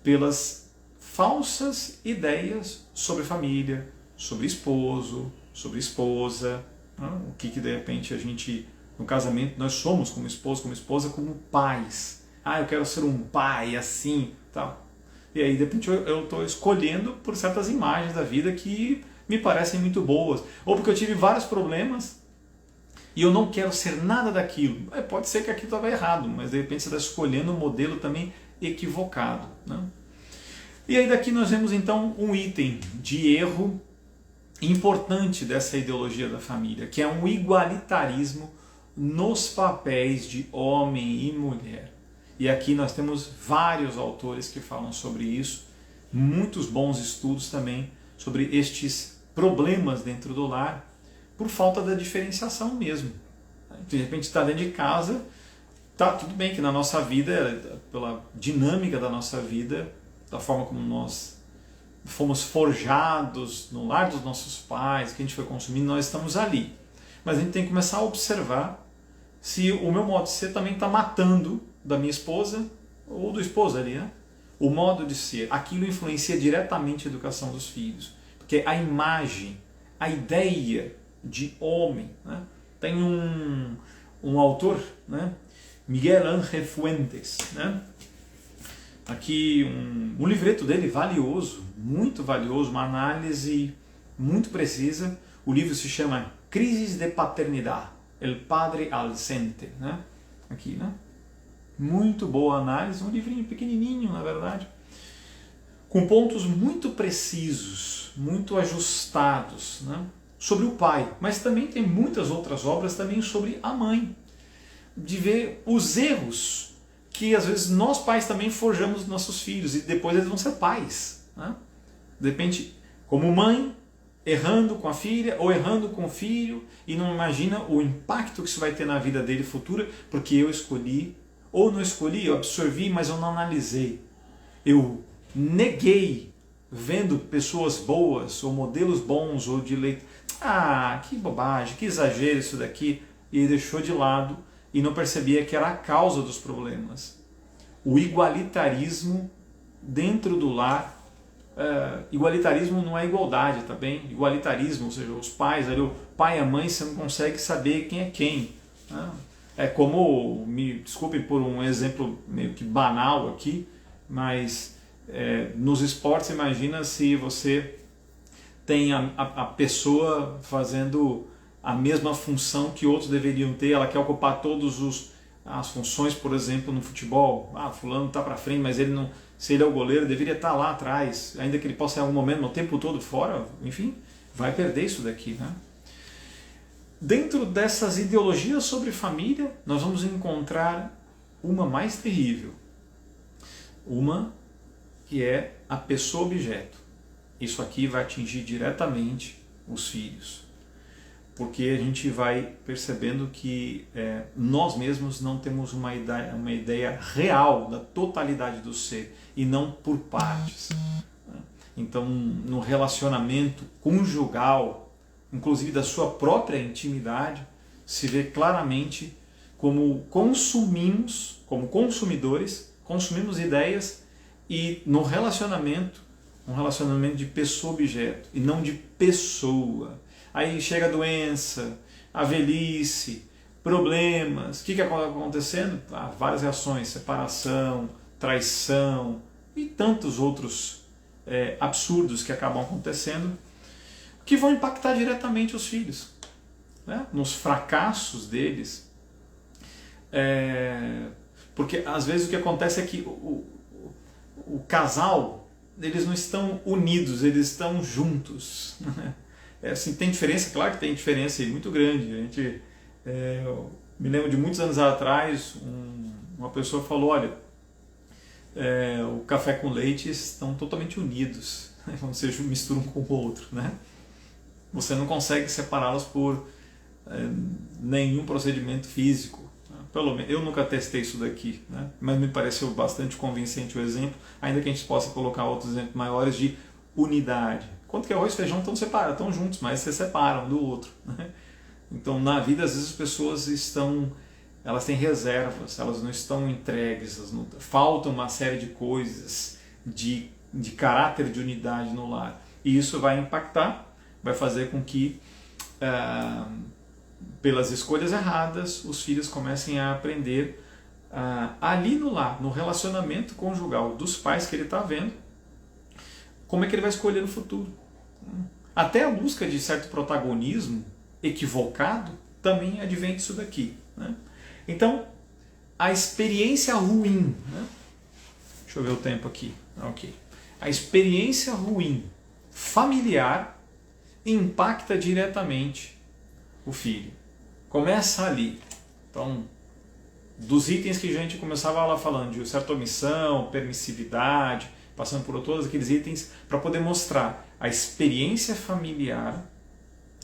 pelas falsas ideias sobre família, sobre esposo, sobre esposa, né? O que de repente a gente, no casamento, nós somos como esposo, como esposa, como pais. Eu quero ser um pai assim, tal. E aí de repente eu estou escolhendo por certas imagens da vida que me parecem muito boas, ou porque eu tive vários problemas e eu não quero ser nada daquilo. Pode ser que aquilo estava errado, mas de repente você está escolhendo um modelo também equivocado. Né? E aí daqui nós vemos então um item de erro importante dessa ideologia da família, que é um igualitarismo nos papéis de homem e mulher. E aqui nós temos vários autores que falam sobre isso, muitos bons estudos também sobre estes problemas dentro do lar, por falta da diferenciação mesmo. De repente está dentro de casa, tá tudo bem que na nossa vida, pela dinâmica da nossa vida, da forma como nós fomos forjados no lar dos nossos pais, que a gente foi consumindo, nós estamos ali. Mas a gente tem que começar a observar se o meu modo de ser também está matando da minha esposa ou do esposo ali, né? O modo de ser, aquilo influencia diretamente a educação dos filhos. Porque a imagem, a ideia de homem, né? Tem um autor, né? Miguel Ángel Fuentes, né? Aqui um livreto dele valioso, muito valioso, uma análise muito precisa. O livro se chama Crisis de Paternidade, El Padre Ausente, né? Aqui, né? Muito boa análise, um livrinho pequenininho, na verdade, com pontos muito precisos, muito ajustados, né? Sobre o pai, mas também tem muitas outras obras também sobre a mãe, de ver os erros que às vezes nós pais também forjamos nos nossos filhos e depois eles vão ser pais, né? De repente, como mãe, errando com a filha ou errando com o filho e não imagina o impacto que isso vai ter na vida dele futura, porque eu escolhi, ou não escolhi, eu absorvi, mas eu não analisei. Eu neguei vendo pessoas boas ou modelos bons ou de leite. Ah, que bobagem, que exagero isso daqui, e deixou de lado e não percebia que era a causa dos problemas. O igualitarismo dentro do lar, igualitarismo não é igualdade, tá bem? Igualitarismo, ou seja, os pais, ali, o pai e a mãe, você não consegue saber quem é quem. Né? É como, me desculpem por um exemplo meio que banal aqui, mas nos esportes, imagina se você tem a pessoa fazendo a mesma função que outros deveriam ter, ela quer ocupar todas as funções, por exemplo, no futebol. Ah, fulano está para frente, mas ele não, se ele é o goleiro, deveria estar lá atrás, ainda que ele possa em algum momento, o tempo todo fora, enfim, vai perder isso daqui, né? Dentro dessas ideologias sobre família, nós vamos encontrar uma mais terrível, uma que é a pessoa-objeto. Isso aqui vai atingir diretamente os filhos, porque a gente vai percebendo que nós mesmos não temos uma ideia real da totalidade do ser e não por partes. Então, no relacionamento conjugal, inclusive da sua própria intimidade, se vê claramente como consumimos, como consumidores, consumimos ideias e no relacionamento, um relacionamento de pessoa-objeto e não de pessoa. Aí chega a doença, a velhice, problemas. O que está acontecendo? Várias reações, separação, traição e tantos outros absurdos que acabam acontecendo, que vão impactar diretamente os filhos, né? Nos fracassos deles. Porque às vezes o que acontece é que o casal, eles não estão unidos, eles estão juntos. Assim, tem diferença? Claro que tem diferença muito grande. A gente, eu me lembro de muitos anos atrás, uma pessoa falou, olha, o café com leite estão totalmente unidos, né? Quando você mistura um com o outro, né? Você não consegue separá-los por nenhum procedimento físico. Pelo menos, eu nunca testei isso daqui, né? Mas me pareceu bastante convincente o exemplo, ainda que a gente possa colocar outros exemplos maiores de unidade. Quanto que arroz e feijão estão separados, estão juntos, mas se separam um do outro, né? Então, na vida, às vezes as pessoas elas têm reservas, elas não estão entregues, faltam uma série de coisas de caráter de unidade no lar. E isso vai impactar, vai fazer com que pelas escolhas erradas, os filhos comecem a aprender ali no lar, no relacionamento conjugal dos pais que ele está vendo, como é que ele vai escolher no futuro. Até a busca de certo protagonismo equivocado também advém disso daqui, né? Então, a experiência ruim, né? Deixa eu ver o tempo aqui. Ok. A experiência ruim familiar impacta diretamente o filho. Começa ali. Então, dos itens que a gente começava lá falando, de certa omissão, permissividade, passando por todos aqueles itens, para poder mostrar a experiência familiar,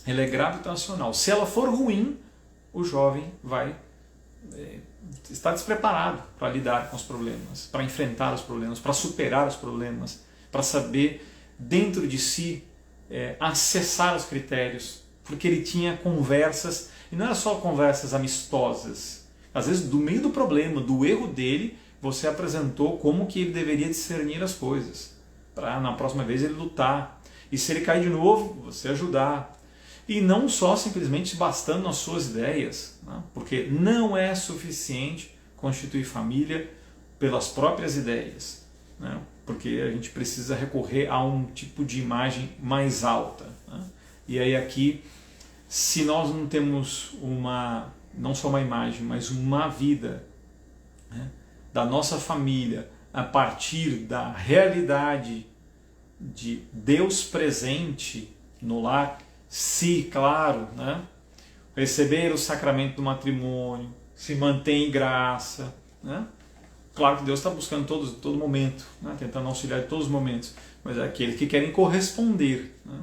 ela é gravitacional. Se ela for ruim, o jovem vai estar despreparado para lidar com os problemas, para enfrentar os problemas, para superar os problemas, para saber dentro de si acessar os critérios, porque ele tinha conversas, e não era só conversas amistosas. Às vezes, do meio do problema, do erro dele, você apresentou como que ele deveria discernir as coisas, para na próxima vez ele lutar. E se ele cair de novo, você ajudar. E não só simplesmente bastando nas suas ideias, né? Porque não é suficiente constituir família pelas próprias ideias, né? Porque a gente precisa recorrer a um tipo de imagem mais alta, né? E aí aqui, se nós não temos não só uma imagem, mas uma vida, né, da nossa família a partir da realidade de Deus presente no lar, se, claro, né, receber o sacramento do matrimônio, se manter em graça, né? Claro que Deus está buscando todo momento, né, tentando auxiliar em todos os momentos, mas é aqueles que querem corresponder, né?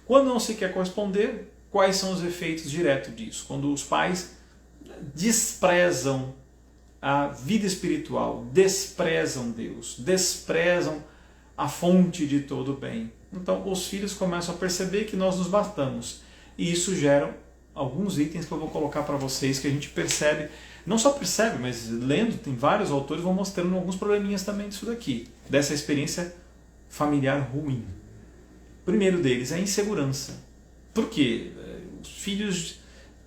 Quando não se quer corresponder, quais são os efeitos diretos disso? Quando os pais desprezam a vida espiritual, desprezam Deus, desprezam a fonte de todo o bem. Então os filhos começam a perceber que nós nos bastamos. E isso gera alguns itens que eu vou colocar para vocês que a gente percebe, não só percebe, mas lendo, tem vários autores vão mostrando alguns probleminhas também disso daqui, dessa experiência familiar ruim. O primeiro deles é a insegurança. Por quê? Os filhos,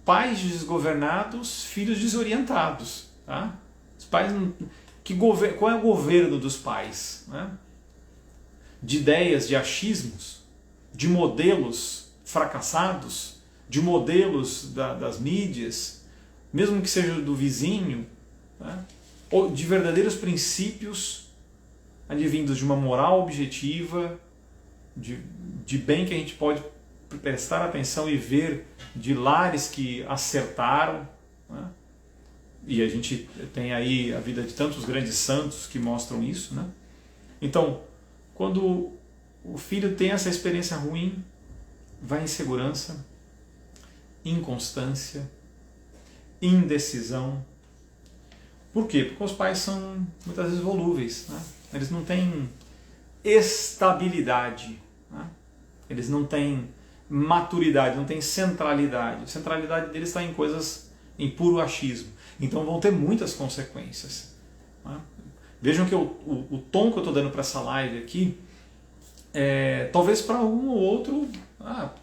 pais desgovernados, filhos desorientados. Tá? Os pais, qual é o governo dos pais? Né? De ideias, de achismos, de modelos fracassados, de modelos das mídias, mesmo que seja do vizinho, né? Ou de verdadeiros princípios advindos de uma moral objetiva, de bem que a gente pode prestar atenção e ver, de lares que acertaram, né? E a gente tem aí a vida de tantos grandes santos que mostram isso, né? Então, quando o filho tem essa experiência ruim, vai insegurança, inconstância, indecisão. Por quê? Porque os pais são muitas vezes volúveis, né? Eles não têm estabilidade, né? Eles não têm maturidade, não têm centralidade. A centralidade deles está em coisas, em puro achismo. Então vão ter muitas consequências, né? Vejam que o tom que eu estou dando para essa live aqui, talvez para um ou outro,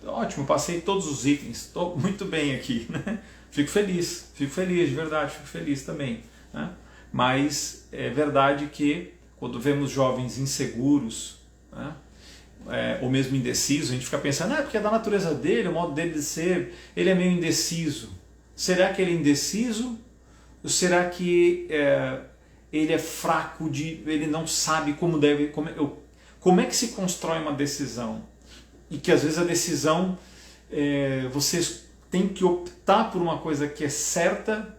ótimo, passei todos os itens, estou muito bem aqui, né? Fico feliz, de verdade, fico feliz também, né? Mas é verdade que quando vemos jovens inseguros, né, ou mesmo indecisos, a gente fica pensando, porque é da natureza dele, o modo dele de ser, ele é meio indeciso. Será que ele é indeciso? Ou será que ele é fraco, ele não sabe como é que se constrói uma decisão? E que às vezes a decisão, você tem que optar por uma coisa que é certa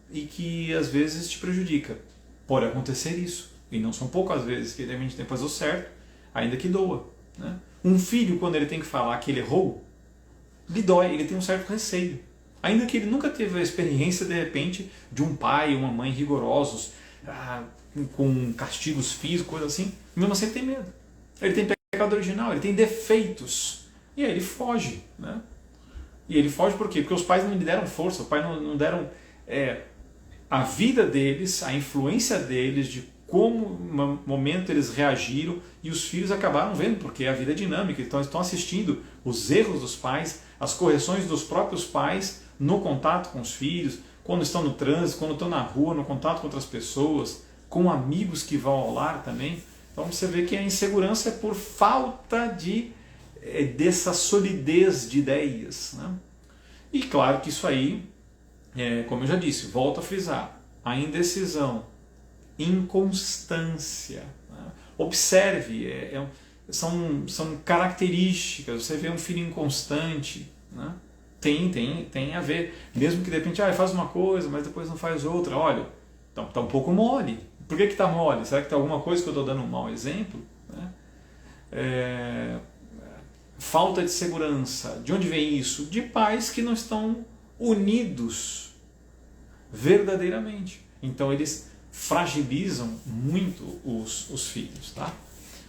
e que às vezes te prejudica. Pode acontecer isso. E não são poucas vezes que a gente tem que fazer o certo, ainda que doa, né? Um filho, quando ele tem que falar que ele errou, lhe dói, ele tem um certo receio. Ainda que ele nunca teve a experiência, de repente, de um pai e uma mãe rigorosos, com castigos físicos, coisa assim, mesmo assim ele tem medo. Ele tem pecado original, ele tem defeitos. E aí ele foge, né? E ele foge por quê? Porque os pais não lhe deram força, os pais não deram a vida deles, a influência deles, de como no momento eles reagiram, e os filhos acabaram vendo, porque a vida é dinâmica, então estão assistindo os erros dos pais, as correções dos próprios pais no contato com os filhos, quando estão no trânsito, quando estão na rua, no contato com outras pessoas, com amigos que vão ao lar também. Então você vê que a insegurança é por falta dessa solidez de ideias, né? E claro que isso aí, como eu já disse, volto a frisar, a indecisão, inconstância, né? Observe, são características. Você vê um filho inconstante, né? Tem a ver, mesmo que de repente faz uma coisa, mas depois não faz outra. Olha, tá um pouco mole. Por que está mole? Será que tem alguma coisa que eu estou dando um mau exemplo? Né? Falta de segurança. De onde vem isso? De pais que não estão unidos verdadeiramente. Então eles fragilizam muito os filhos. Tá?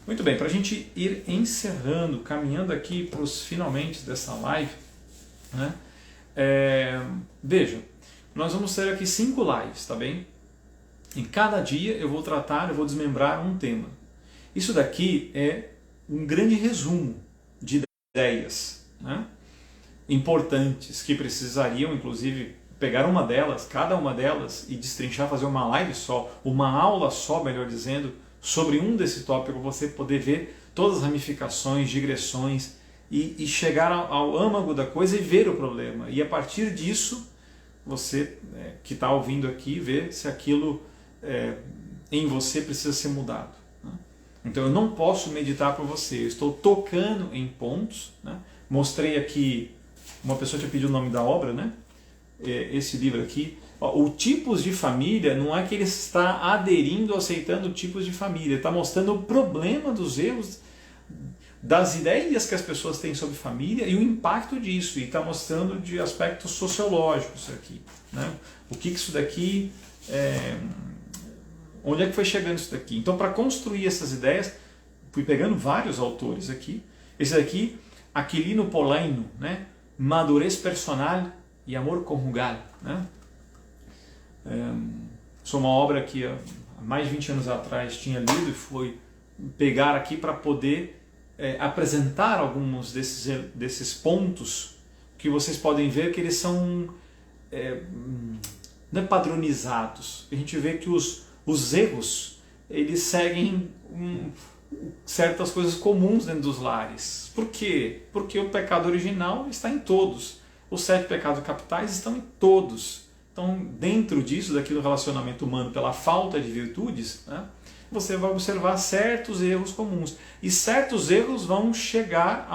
Muito bem, para a gente ir encerrando, caminhando aqui para os finalmente dessa live, né? Veja, nós vamos ter aqui 5 lives, tá bem? Em cada dia eu vou desmembrar um tema. Isso daqui é um grande resumo de ideias, né? Importantes que precisariam, inclusive, pegar uma delas, cada uma delas, e destrinchar, fazer uma live só, uma aula só, melhor dizendo, sobre um desse tópico, você poder ver todas as ramificações, digressões e chegar ao âmago da coisa e ver o problema. E a partir disso, você que está ouvindo aqui, ver se aquilo em você precisa ser mudado. Né? Então eu não posso meditar para você, eu estou tocando em pontos. Né? Mostrei aqui, uma pessoa tinha pedido o nome da obra, né? Esse livro aqui. O tipos de família não é que ele está aderindo, aceitando tipos de família, ele está mostrando o problema dos erros, das ideias que as pessoas têm sobre família e o impacto disso, e está mostrando de aspectos sociológicos aqui. Né? O que isso daqui, onde é que foi chegando isso daqui? Então, para construir essas ideias, fui pegando vários autores aqui. Esse daqui, Aquilino Polaino, né? Madurez personal e amor conjugal. Né? Sou uma obra que há mais de 20 anos atrás tinha lido e foi pegar aqui para poder apresentar alguns desses pontos que vocês podem ver que eles são não é padronizados. A gente vê que os erros eles seguem certas coisas comuns dentro dos lares. Por quê? Porque o pecado original está em todos. Os 7 pecados capitais estão em todos. Então, dentro disso, daquilo do relacionamento humano, pela falta de virtudes, né, você vai observar certos erros comuns. E certos erros vão chegar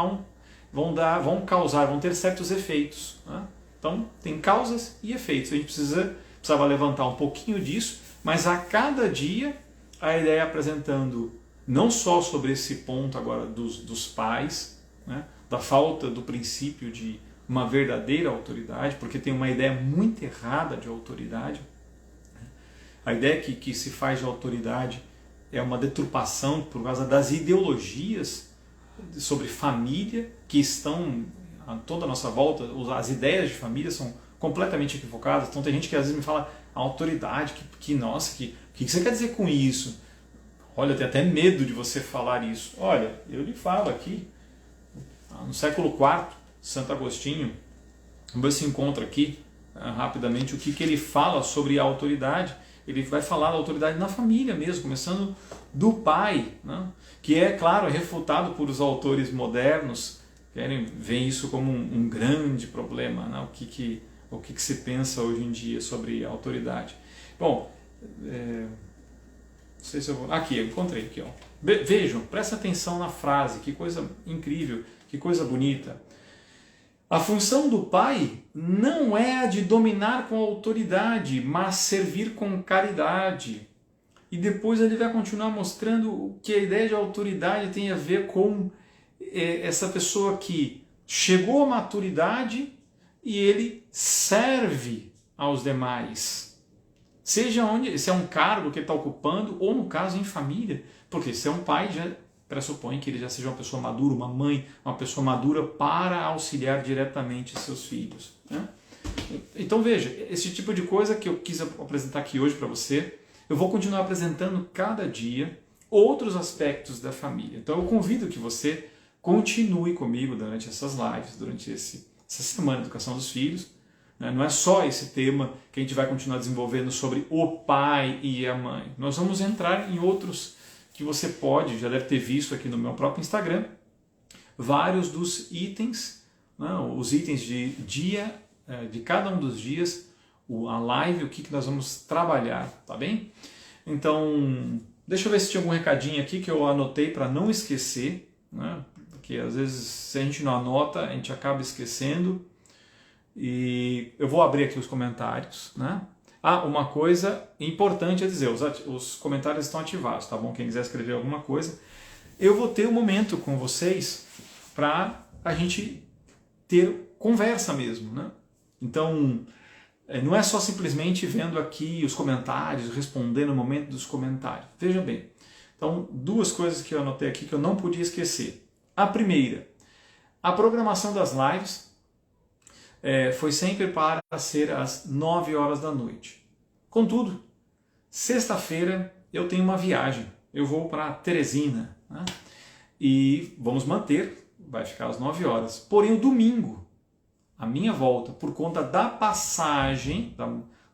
vão ter certos efeitos. Né? Então, tem causas e efeitos. A gente precisava levantar um pouquinho disso, mas a cada dia a ideia é apresentando não só sobre esse ponto agora dos pais, né, da falta do princípio de uma verdadeira autoridade, porque tem uma ideia muito errada de autoridade. A ideia que se faz de autoridade é uma deturpação por causa das ideologias sobre família que estão a toda a nossa volta. As ideias de família são completamente equivocadas. Então tem gente que às vezes me fala autoridade, nossa, que você quer dizer com isso? Olha, eu tenho até medo de você falar isso. Olha, eu lhe falo aqui, no século IV, Santo Agostinho, vamos ver se encontra aqui rapidamente o que ele fala sobre a autoridade. Ele vai falar da autoridade na família mesmo, começando do pai, né? Que é, claro, refutado por os autores modernos, querem ver isso como um grande problema, né? O que se pensa hoje em dia sobre a autoridade. Bom, não sei se eu vou... Aqui, eu encontrei aqui. Ó. Vejam, presta atenção na frase, que coisa incrível, que coisa bonita. A função do pai não é a de dominar com autoridade, mas servir com caridade. E depois ele vai continuar mostrando que a ideia de autoridade tem a ver com essa pessoa que chegou à maturidade e ele serve aos demais. Seja se é um cargo que ele está ocupando ou, no caso, em família. Porque se é um pai, já pressupõe que ele já seja uma pessoa madura, uma mãe, uma pessoa madura para auxiliar diretamente seus filhos. Né? Então veja, esse tipo de coisa que eu quis apresentar aqui hoje para você, eu vou continuar apresentando cada dia outros aspectos da família. Então eu convido que você continue comigo durante essas lives, durante essa semana de educação dos filhos. Né? Não é só esse tema que a gente vai continuar desenvolvendo sobre o pai e a mãe. Nós vamos entrar em outros que você já deve ter visto aqui no meu próprio Instagram, vários dos itens, né, os itens de dia, de cada um dos dias, a live, o que nós vamos trabalhar, tá bem? Então, deixa eu ver se tinha algum recadinho aqui que eu anotei para não esquecer, né? Porque às vezes se a gente não anota, a gente acaba esquecendo. E eu vou abrir aqui os comentários, né? Ah, uma coisa importante a dizer, os comentários estão ativados, tá bom? Quem quiser escrever alguma coisa, eu vou ter um momento com vocês para a gente ter conversa mesmo, né? Então, não é só simplesmente vendo aqui os comentários, respondendo no momento dos comentários. Veja bem, então, duas coisas que eu anotei aqui que eu não podia esquecer. A primeira, a programação das lives foi sempre para ser às 9 horas da noite. Contudo, sexta-feira eu tenho uma viagem. Eu vou para Teresina, né? E vamos manter, vai ficar às 9 horas. Porém, o domingo, a minha volta, por conta da passagem,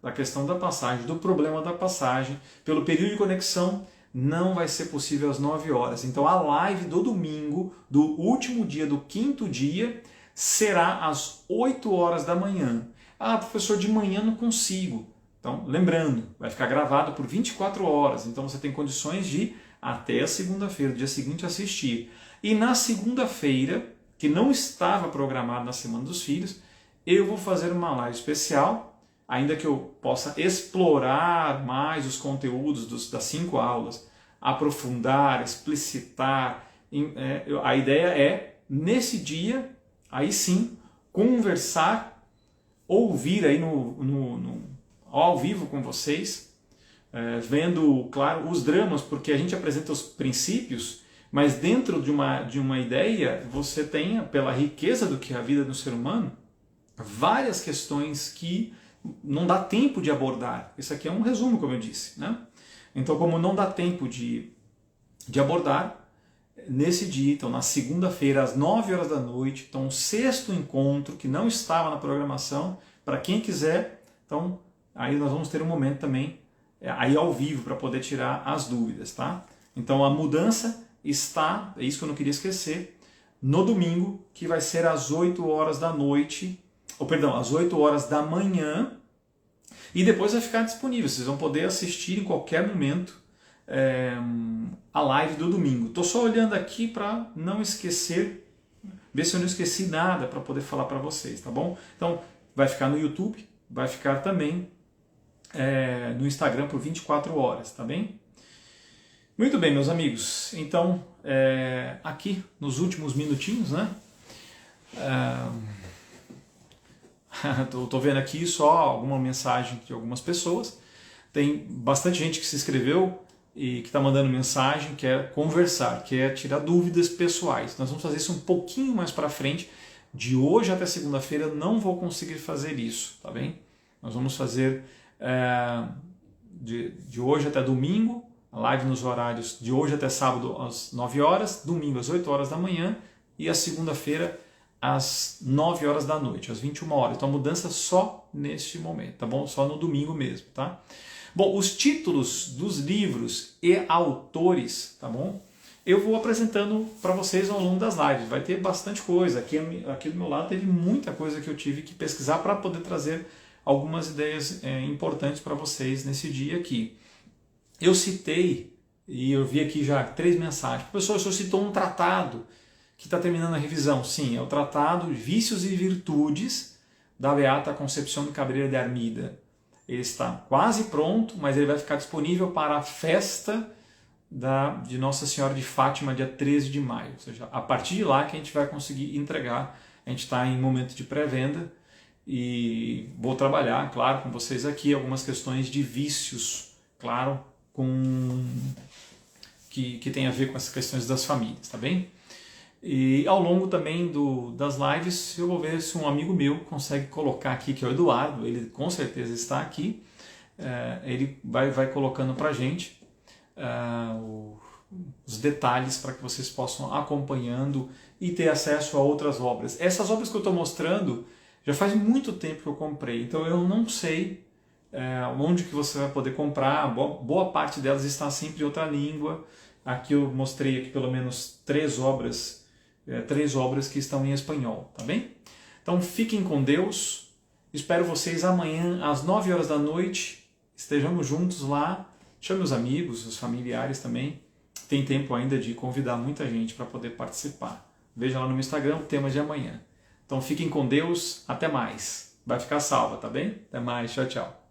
da questão da passagem, do problema da passagem, pelo período de conexão, não vai ser possível às 9 horas. Então a live do domingo, do último dia, do quinto dia, será às 8 horas da manhã. Ah, professor, de manhã não consigo. Então, lembrando, vai ficar gravado por 24 horas, então você tem condições de, até a segunda-feira, do dia seguinte, assistir. E na segunda-feira, que não estava programado na Semana dos Filhos, eu vou fazer uma live especial, ainda que eu possa explorar mais os conteúdos das 5 aulas, aprofundar, explicitar. A ideia é, nesse dia, aí sim, conversar, ouvir aí ao vivo com vocês, vendo, claro, os dramas, porque a gente apresenta os princípios, mas dentro de uma ideia, você tem, pela riqueza do que é a vida do ser humano, várias questões que não dá tempo de abordar. Isso aqui é um resumo, como eu disse, né? Então, como não dá tempo de abordar, nesse dia, então na segunda-feira, às 9 horas da noite, então o sexto encontro, que não estava na programação, para quem quiser, então aí nós vamos ter um momento também, aí ao vivo, para poder tirar as dúvidas, tá? Então a mudança está, é isso que eu não queria esquecer, no domingo, que vai ser às 8 horas da noite, às 8 horas da manhã, e depois vai ficar disponível, vocês vão poder assistir em qualquer momento a live do domingo. Estou só olhando aqui para não esquecer, ver se eu não esqueci nada para poder falar para vocês, tá bom? Então vai ficar no YouTube, vai ficar também no Instagram por 24 horas, tá bem? Muito bem, meus amigos, então aqui nos últimos minutinhos, né? Tô vendo aqui só alguma mensagem de algumas pessoas. Tem bastante gente que se inscreveu e que está mandando mensagem, quer conversar, quer tirar dúvidas pessoais. Nós vamos fazer isso um pouquinho mais para frente. De hoje até segunda-feira eu não vou conseguir fazer isso, tá bem? Nós vamos fazer de hoje até domingo, a live nos horários de hoje até sábado às 9 horas, domingo às 8 horas da manhã e a segunda-feira às 9 horas da noite, às 21 horas. Então a mudança só neste momento, tá bom? Só no domingo mesmo, tá? Bom, os títulos dos livros e autores, tá bom? Eu vou apresentando para vocês ao longo das lives. Vai ter bastante coisa. Aqui do meu lado teve muita coisa que eu tive que pesquisar para poder trazer algumas ideias importantes para vocês nesse dia aqui. Eu citei, e eu vi aqui já 3 mensagens. Professor, o senhor citou um tratado que está terminando a revisão. Sim, é o Tratado Vícios e Virtudes da Beata Concepción de Cabrera de Armida. Ele está quase pronto, mas ele vai ficar disponível para a festa de Nossa Senhora de Fátima, dia 13 de maio. Ou seja, a partir de lá que a gente vai conseguir entregar. A gente está em momento de pré-venda e vou trabalhar, claro, com vocês aqui algumas questões de vícios, claro, que tem a ver com essas questões das famílias, tá bem? E ao longo também das lives eu vou ver se um amigo meu consegue colocar aqui, que é o Eduardo, ele com certeza está aqui, ele vai colocando para a gente os detalhes para que vocês possam acompanhando e ter acesso a outras obras. Essas obras que eu estou mostrando já faz muito tempo que eu comprei, então eu não sei onde que você vai poder comprar. Boa parte delas está sempre em outra língua. Aqui eu mostrei aqui pelo menos 3 obras que estão em espanhol, tá bem? Então fiquem com Deus, espero vocês amanhã às 9 horas da noite, estejamos juntos lá, chame os amigos, os familiares também, tem tempo ainda de convidar muita gente para poder participar. Veja lá no meu Instagram o tema de amanhã. Então fiquem com Deus, até mais. Vai ficar salva, tá bem? Até mais, tchau, tchau.